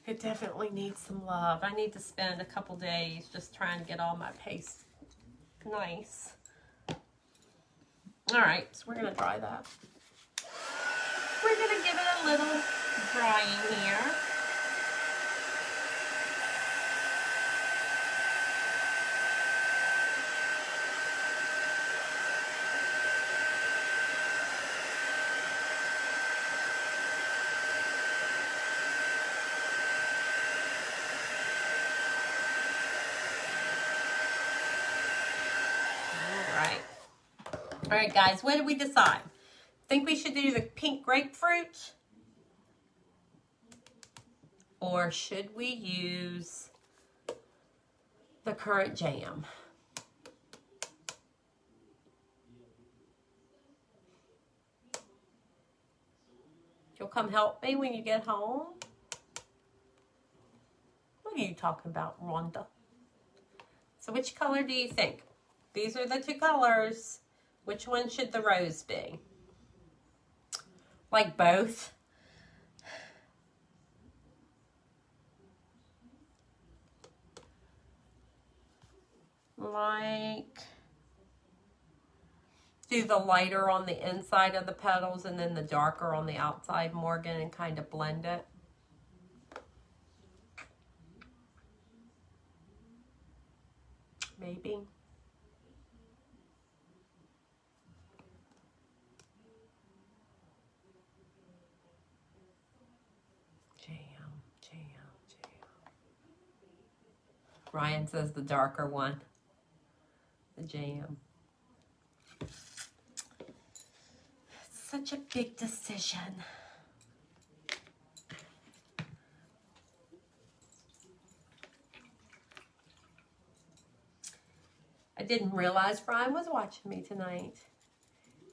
It definitely needs some love. I need to spend a couple days just trying to get all my paste nice. All right, so we're going to dry that. We're going to give it a little drying here. All right, guys, what did we decide? Think we should do the pink grapefruit? Or should we use the currant jam? You'll come help me when you get home? What are you talking about, Rhonda? So which color do you think? These are the two colors. Which one should the rose be? Like both? Like, do the lighter on the inside of the petals and then the darker on the outside, Morgan, and kind of blend it. Maybe. Ryan says the darker one. The jam. It's such a big decision. I didn't realize Ryan was watching me tonight.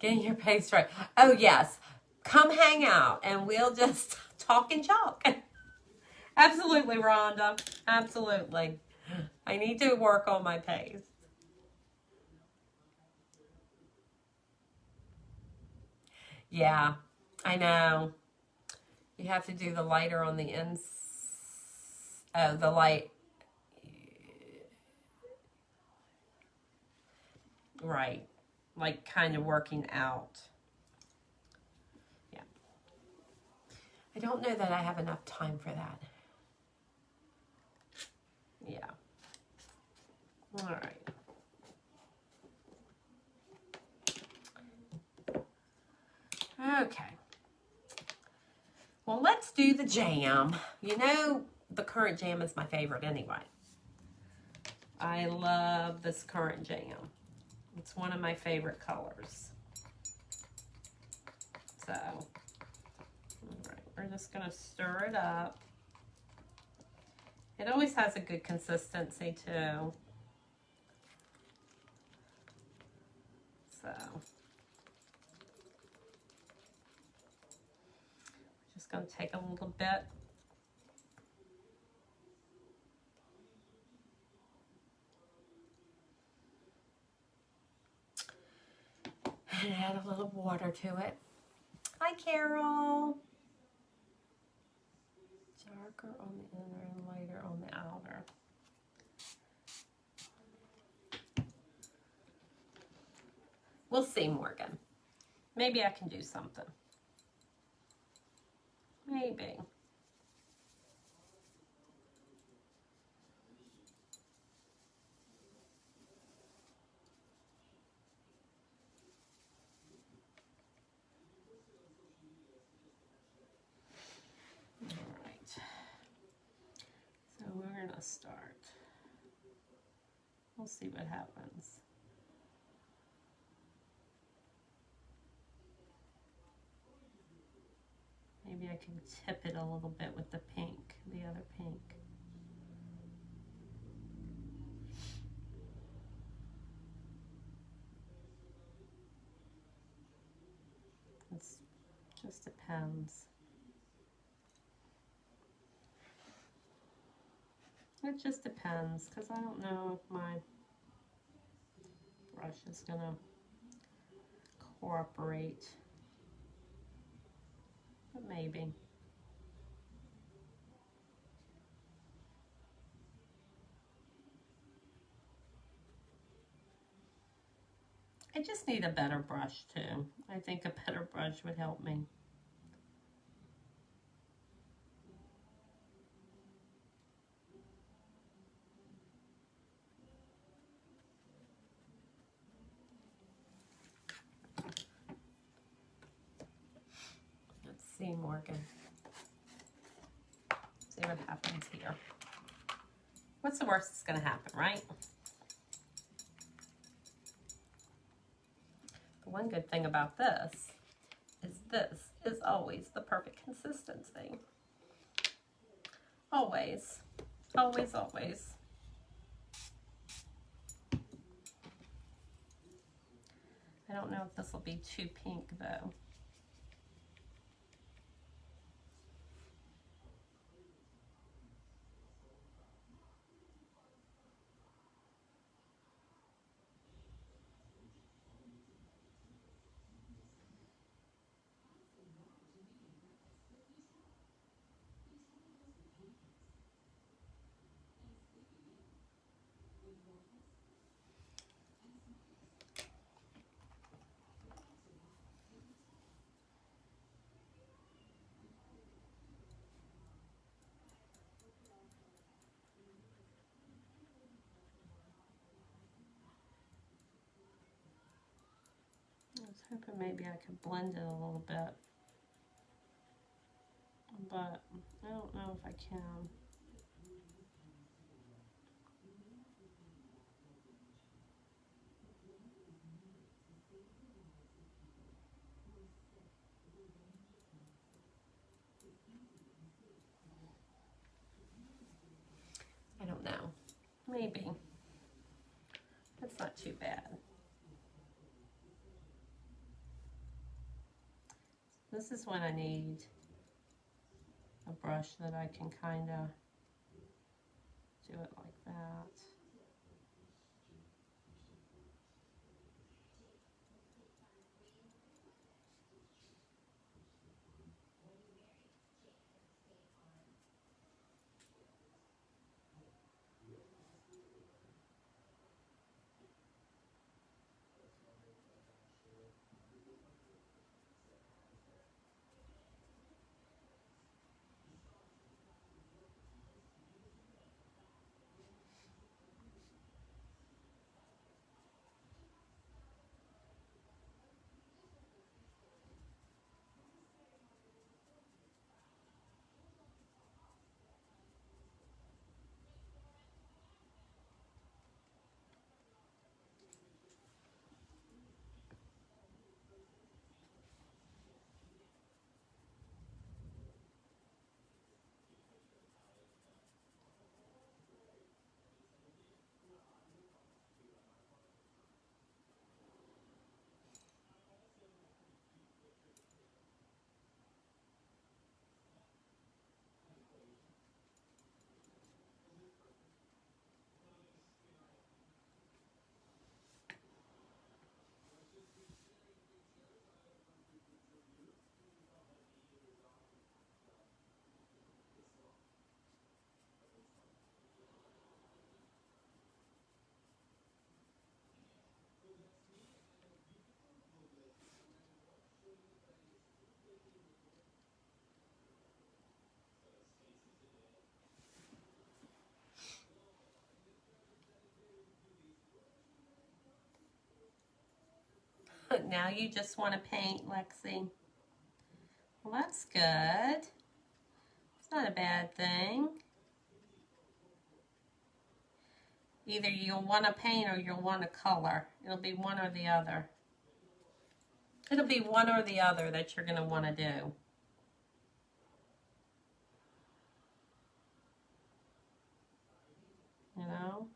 Getting your paste right. Oh, yes. Come hang out and we'll just talk and chalk. Absolutely, Rhonda. Absolutely. I need to work on my paste. Yeah, I know. You have to do the lighter on the ins. Oh, the light. Right. Like kind of working out. Yeah. I don't know that I have enough time for that. Yeah. All right. Okay. Well, let's do the jam. You know, the currant jam is my favorite anyway. I love this currant jam. It's one of my favorite colors. So, all right, we're just going to stir it up. It always has a good consistency too. So, just going to take a little bit water to it. Hi, Carol. Darker on the inner and lighter on the outer. We'll see, Morgan. Maybe I can do something. Maybe. So we're going to start. We'll see what happens. Maybe I can tip it a little bit with the pink, the other pink. It just depends. It just depends, because I don't know if my brush is going to cooperate. But maybe. I just need a better brush too. I think a better brush would help me. Let's see, Morgan. See what happens here. What's the worst that's going to happen, right? The one good thing about this is always the perfect consistency. Always. Always, always. I don't know if this will be too pink though. I was hoping maybe I could blend it a little bit, but I don't know if I can. I don't know. Maybe. That's not too bad. This is when I need a brush that I can kind of do it like that. now you just want to paint, Lexi. Well, that's good. It's not a bad thing. Either you'll want to paint or you'll want to color. It'll be one or the other. It'll be one or the other that you're going to want to do. You know?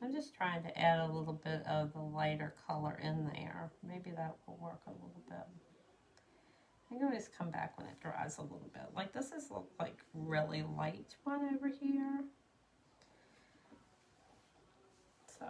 I'm just trying to add a little bit of the lighter color in there. Maybe that will work a little bit. I can always come back when it dries a little bit. Like this is like really light one over here. So.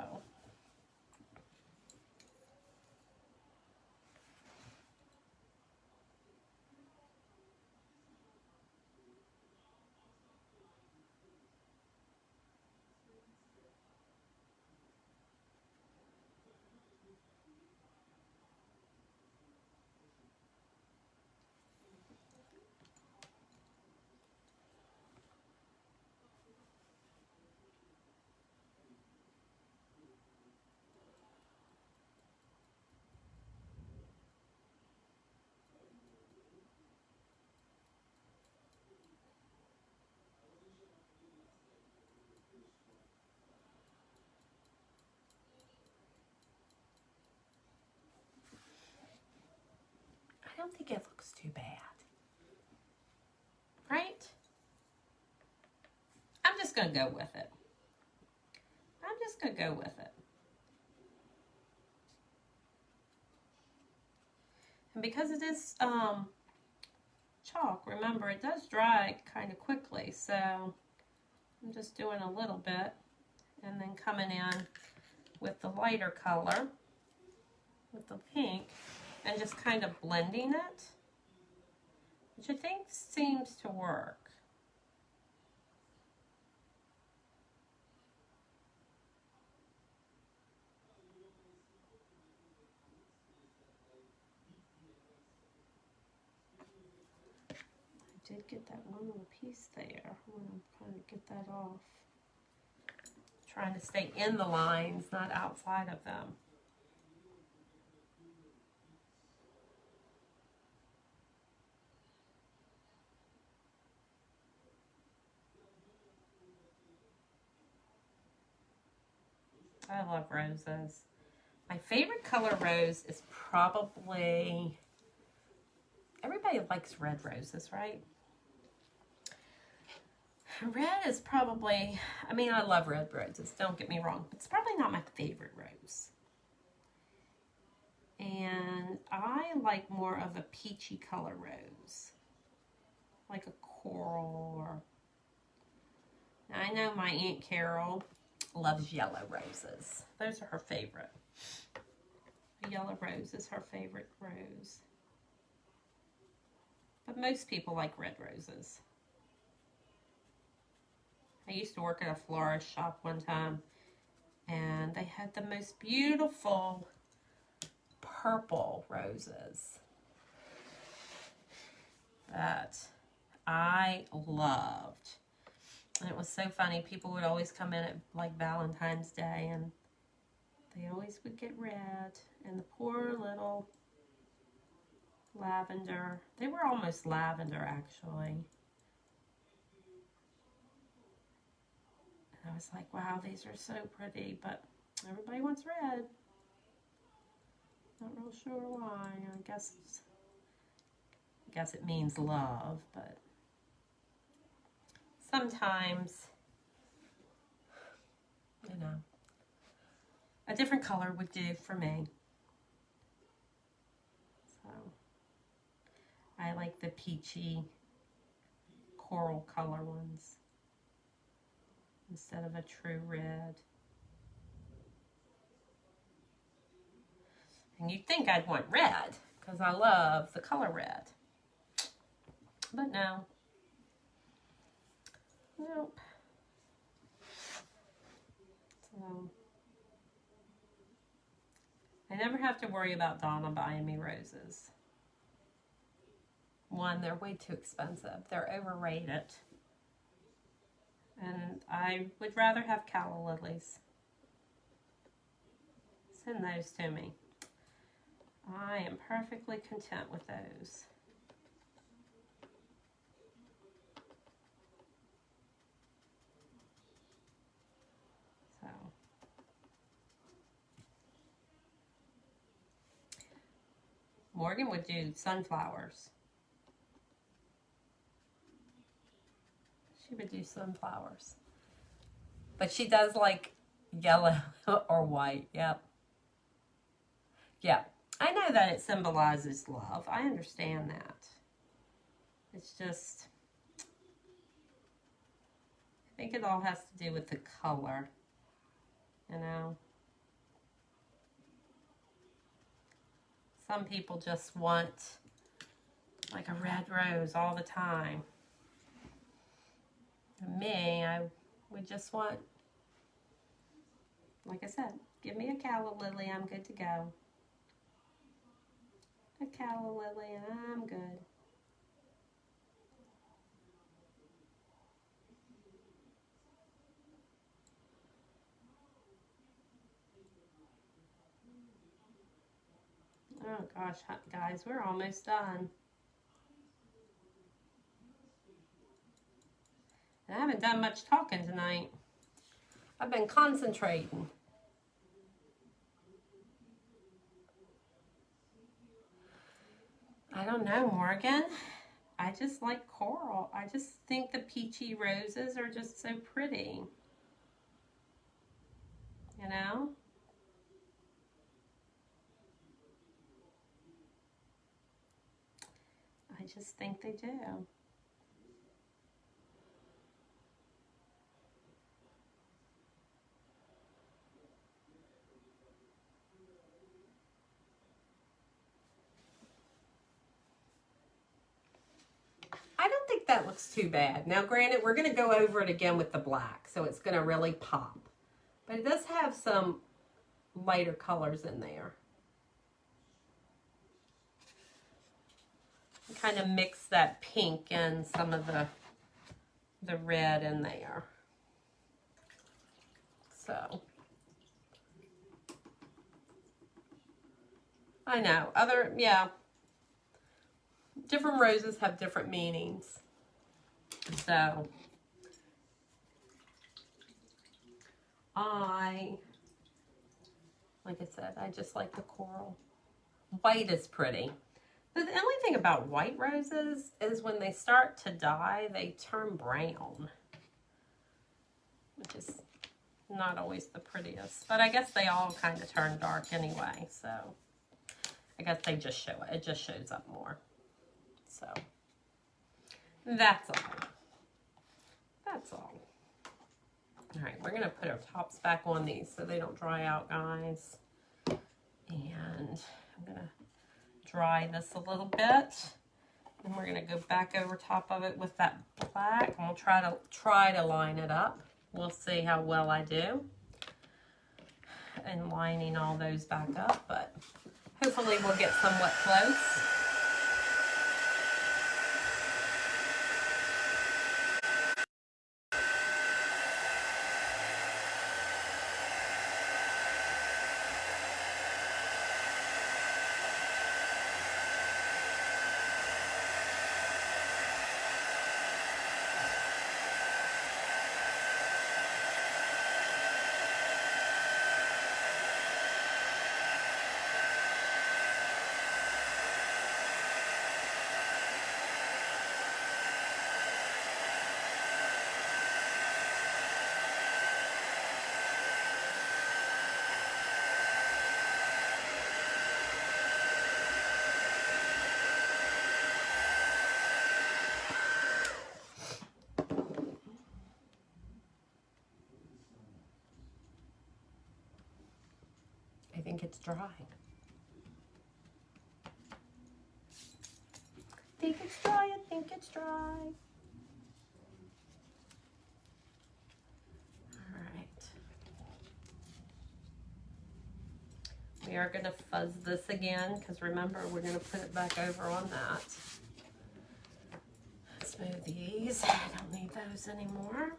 I don't think it looks too bad. Right? I'm just going to go with it. I'm just going to go with it. And because it is chalk, remember it does dry kind of quickly. So I'm just doing a little bit and then coming in with the lighter color, with the pink, and just kind of blending it, which I think seems to work. I did get that one little piece there. I want to kind of get that off. Trying to stay in the lines, not outside of them. I love roses. My favorite color rose is probably, everybody likes red roses, right? Red is probably, I mean, I love red roses, don't get me wrong, but it's probably not my favorite rose. And I like more of a peachy color rose, like a coral or, now I know my Aunt Carol loves yellow roses. Those are her favorite. The yellow rose is her favorite rose. But most people like red roses. I used to work at a florist shop one time, and they had the most beautiful purple roses that I loved. And it was so funny. People would always come in at like Valentine's Day, and they always would get red. And the poor little lavender, they were almost lavender actually. And I was like, wow, these are so pretty, but everybody wants red. Not real sure why. I guess it means love, but sometimes, you know, a different color would do for me. So I like the peachy coral color ones instead of a true red. And you'd think I'd want red because I love the color red. But no. Nope. So I never have to worry about Donna buying me roses. One, they're way too expensive. They're overrated. And I would rather have calla lilies. Send those to me. I am perfectly content with those. So. Morgan would do sunflowers. She would do sunflowers. But she does like yellow or white. Yep. Yep. I know that it symbolizes love. I understand that. It's just, I think it all has to do with the color, you know. Some people just want like a red rose all the time. And me, I would just want, like I said, give me a calla lily, I'm good to go. A calla lily and I'm good. Oh gosh, guys, we're almost done. And I haven't done much talking tonight. I've been concentrating. I don't know, Morgan. I just like coral. I just think the peachy roses are just so pretty. You know? I just think they do. I don't think that looks too bad. Now, granted, we're going to go over it again with the black, so it's going to really pop. But it does have some lighter colors in there. Kind of mix that pink and some of the red in there. So, I know, yeah. Different roses have different meanings. So, like I said, I just like the coral. White is pretty. The only thing about white roses is when they start to die, they turn brown, which is not always the prettiest. But I guess they all kind of turn dark anyway, so I guess they just show it. It just shows up more. So that's all. That's all. All right, we're going to put our tops back on these so they don't dry out, guys. And I'm going to dry this a little bit. And we're going to go back over top of it with that black. And we'll try to line it up. We'll see how well I do in lining all those back up, but hopefully we'll get somewhat close. I think it's dry. I think it's dry. I think it's dry. All right. We are going to fuzz this again because remember we're going to put it back over on that. these. I don't need those anymore.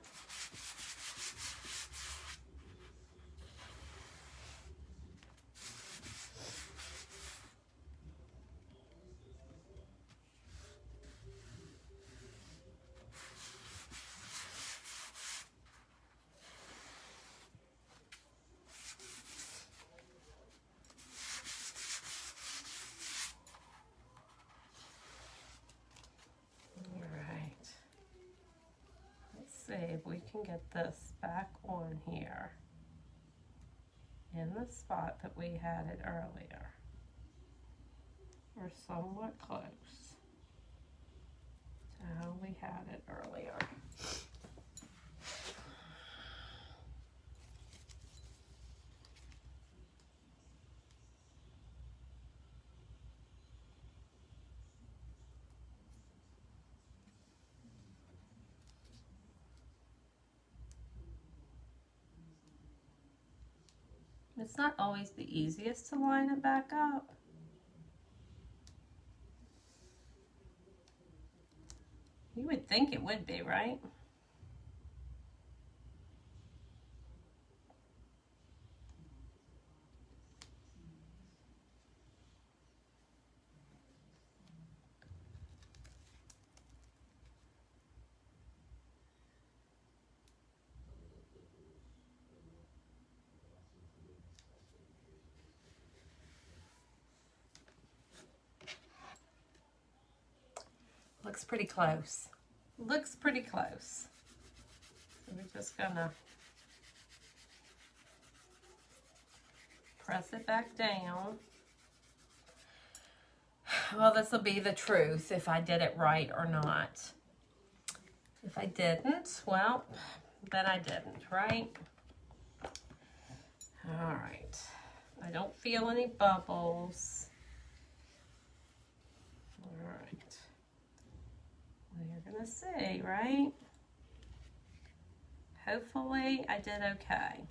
See if we can get this back on here in the spot that we had it earlier. We're somewhat close to how we had it earlier. It's not always the easiest to line it back up. You would think it would be, right? Looks pretty close. Looks pretty close. So we're just gonna press it back down. Well, this will be the truth if I did it right or not. If I didn't, well, then I didn't, right? All right. I don't feel any bubbles. All right. We're gonna see, right? Hopefully I did okay.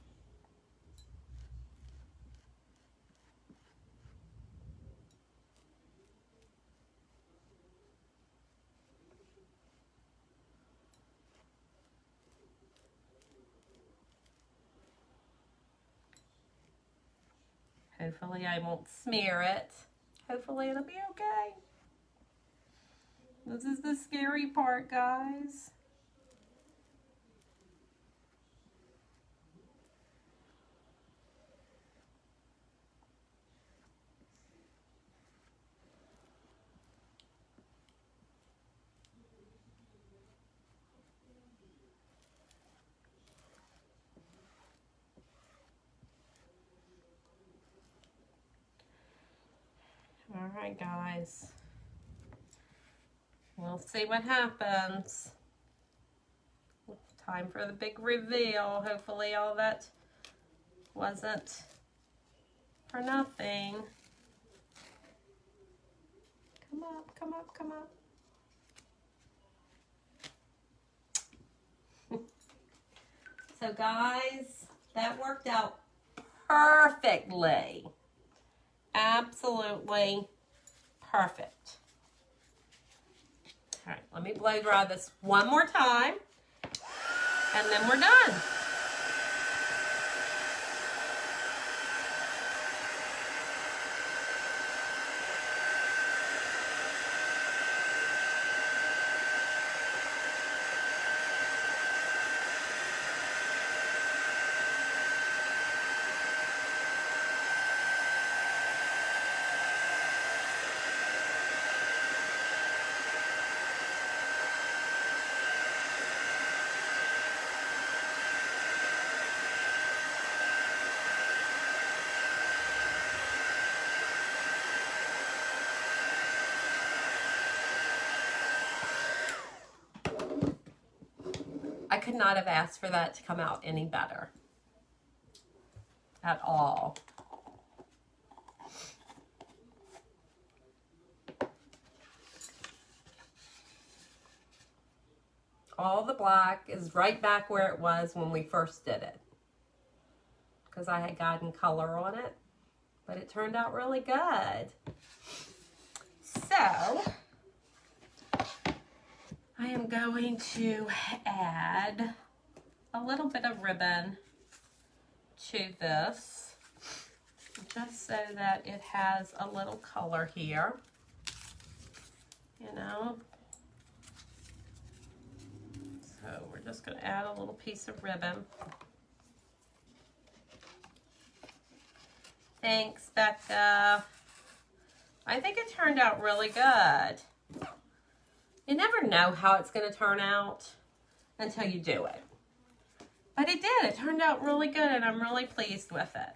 Hopefully I won't smear it. Hopefully it'll be okay. This is the scary part, guys. All right, guys. We'll see what happens. Time for the big reveal. Hopefully all that wasn't for nothing. Come up, come up, come up. So guys, that worked out perfectly. Absolutely perfect. All right, let me blow dry this one more time, and then we're done. I could not have asked for that to come out any better at all. All the black is right back where it was when we first did it, because I had gotten color on it, but it turned out really good. So, I am going to add a little bit of ribbon to this, just so that it has a little color here, you know. So we're just going to add a little piece of ribbon. Thanks, Becca. I think it turned out really good. You never know how it's going to turn out until you do it. But it did. It turned out really good, and I'm really pleased with it.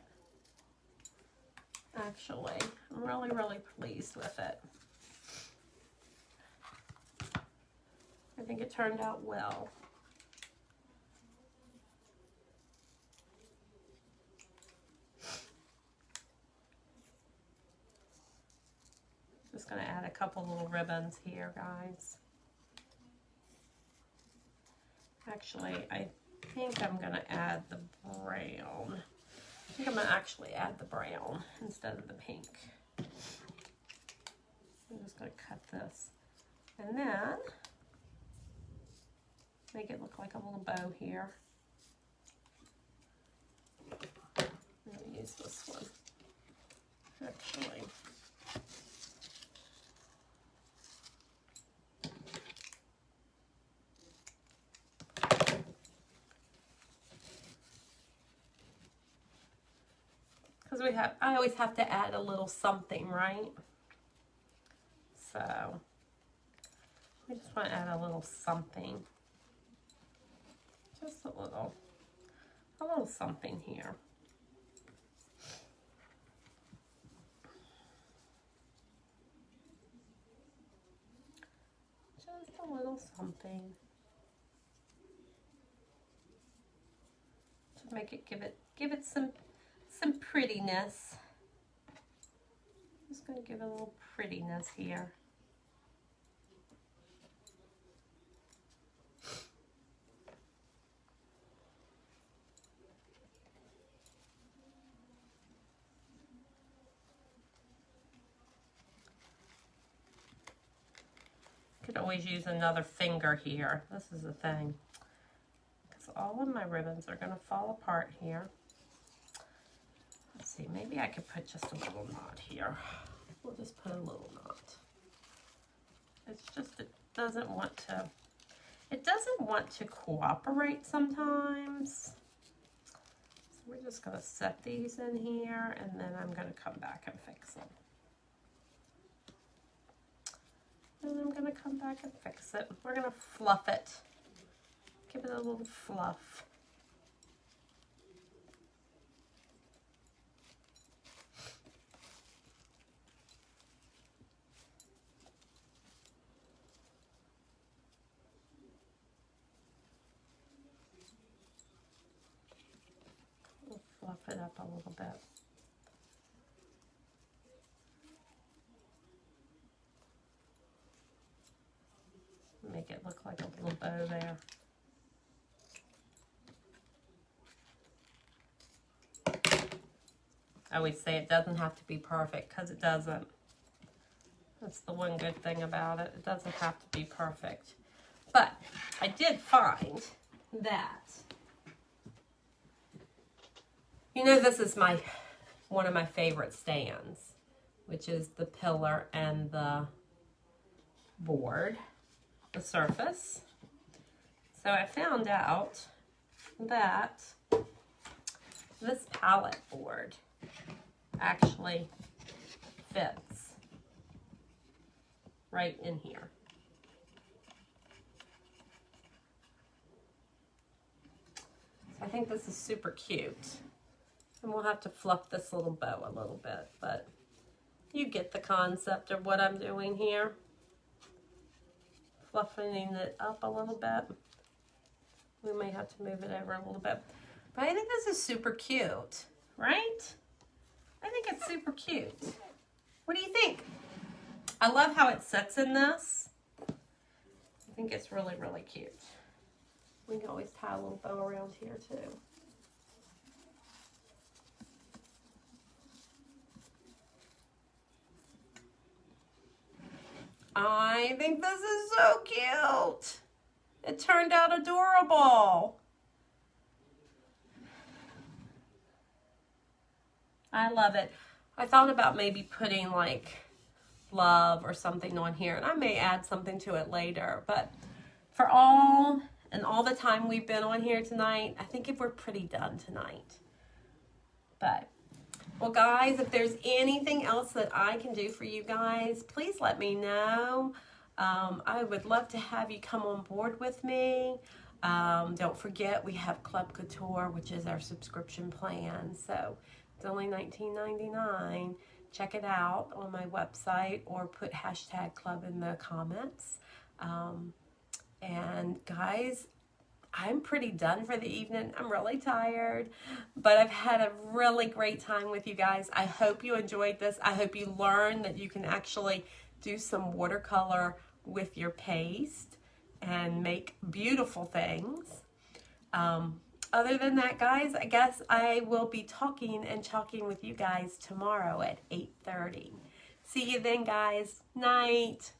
Actually, I'm really, really pleased with it. I think it turned out well. Just going to add a couple little ribbons here, guys. Actually, I think I'm going to add the brown. I think I'm going to actually add the brown instead of the pink. I'm just going to cut this. And then make it look like a little bow here. I'm going to use this one, actually. Because I always have to add a little something, right? So we just want to add a little something. Just a little something here. Just a little something to make it give it some prettiness. Just going to give it a little prettiness here. Could always use another finger here. This is the thing, because all of my ribbons are going to fall apart here. Let's see, maybe I could put just a little knot here. We'll just put a little knot. It's just, it doesn't want to cooperate sometimes. So we're just going to set these in here, and then I'm going to come back and fix them. And I'm going to come back and fix it. We're going to fluff it. Give it a little fluff. We'll fluff it up a little bit. Make it look like a little bow there. I always say it doesn't have to be perfect, because it doesn't. That's the one good thing about it. It doesn't have to be perfect. But I did find that, you know, this is one of my favorite stands, which is the pillar and the board. The surface. So I found out that this pallet board actually fits right in here. So I think this is super cute. And we'll have to fluff this little bow a little bit, but you get the concept of what I'm doing here. Fluffing it up a little bit. We may have to move it over a little bit. But I think this is super cute, right? I think it's super cute. What do you think? I love how it sits in this. I think it's really, really cute. We can always tie a little bow around here too. I think this is so cute. It turned out adorable. I love it. I thought about maybe putting like love or something on here, and I may add something to it later, but for all the time we've been on here tonight, I think if we're pretty done tonight. But, well guys, if there's anything else that I can do for you guys, please let me know. I would love to have you come on board with me. Don't forget, we have Chalk Couture, which is our subscription plan. So it's only $19.99. Check it out on my website or put #club in the comments. And guys, I'm pretty done for the evening. I'm really tired, but I've had a really great time with you guys. I hope you enjoyed this. I hope you learned that you can actually do some watercolor with your paste and make beautiful things. Other than that, guys, I guess I will be talking and chalking with you guys tomorrow at 8:30. See you then, guys. Night.